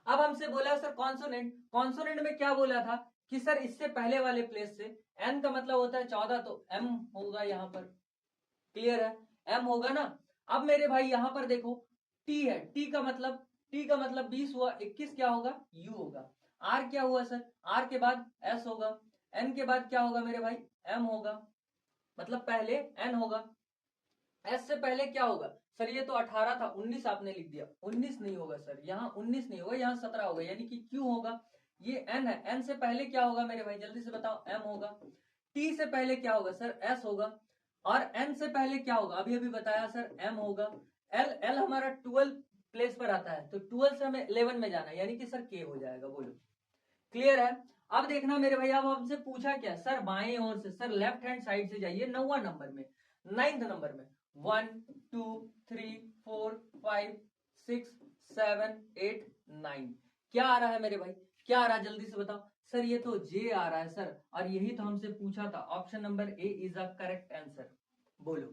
अब हमसे बोला सर कॉन्सोनेंट, कॉन्सोनेंट में क्या बोला था कि सर इससे पहले वाले प्लेस से n का मतलब होता है 14, तो m होगा यहाँ पर। क्लियर है, m होगा ना। अब मेरे भाई यहाँ पर देखो t है, t का मतलब 20 हुआ, 21 क्या होगा, u होगा। r क्या हुआ सर, r के बाद s होगा, n के बाद क्या होगा मेरे भाई, m होगा, मतलब पहले n होगा। s से पहले क्या होगा सर, ये तो 18 था, 19 आपने लिख दिया, 19 नहीं होगा सर, यहाँ 19 नहीं होगा, यहाँ 17 होगा, यानी कि q होगा। ये n है, n से पहले क्या होगा मेरे भाई, जल्दी से बताओ, m होगा। t से पहले क्या होगा सर, s होगा। और n से पहले क्या होगा, अभी अभी बताया सर, m होगा। l हमारा 12 प्लेस पर आता है, तो 12 से हमें 11 में जाना है, यानी कि सर k हो जाएगा। बोलो क्लियर है। अब देखना मेरे भाई, अब हमसे पूछा क्या सर, बाएं ओर से, सर लेफ्ट हैंड साइड से जाइए 9वां नंबर में, 9th नंबर में, 1 2 3 4 5 6 7 8 9, क्या आ रहा है मेरे भाई, क्या आ रहा है, जल्दी से बताओ सर। ये तो जे आ रहा है सर, और यही तो हमसे पूछा था, option number A is a correct answer. बोलो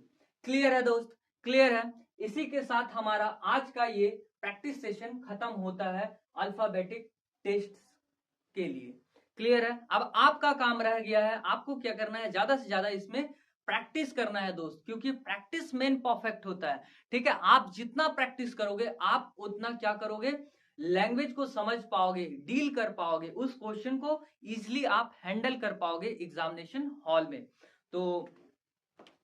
क्लियर है दोस्त, क्लियर है। इसी के साथ हमारा आज का ये प्रैक्टिस सेशन खत्म होता है अल्फाबेटिक टेस्ट के लिए। क्लियर है। अब आपका काम रह गया है, आपको क्या करना है, ज्यादा से ज्यादा इसमें प्रैक्टिस करना है दोस्त, क्योंकि प्रैक्टिस मेन परफेक्ट होता है। ठीक है, आप जितना प्रैक्टिस करोगे आप उतना क्या करोगे, लैंग्वेज को समझ पाओगे, डील कर पाओगे, उस क्वेश्चन को इजिली आप हैंडल कर पाओगे एग्जामिनेशन हॉल में। तो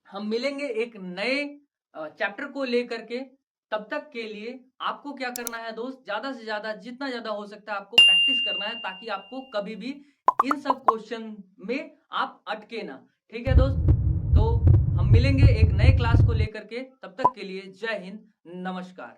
हम मिलेंगे एक नए चैप्टर को लेकर के, तब तक के लिए आपको क्या करना है दोस्त, ज्यादा से ज्यादा जितना ज्यादा हो सकता है आपको प्रैक्टिस करना है, ताकि आपको कभी भी इन सब क्वेश्चन में आप अटके ना। ठीक है दोस्त, तो हम मिलेंगे एक नए क्लास को लेकर के, तब तक के लिए जय हिंद, नमस्कार।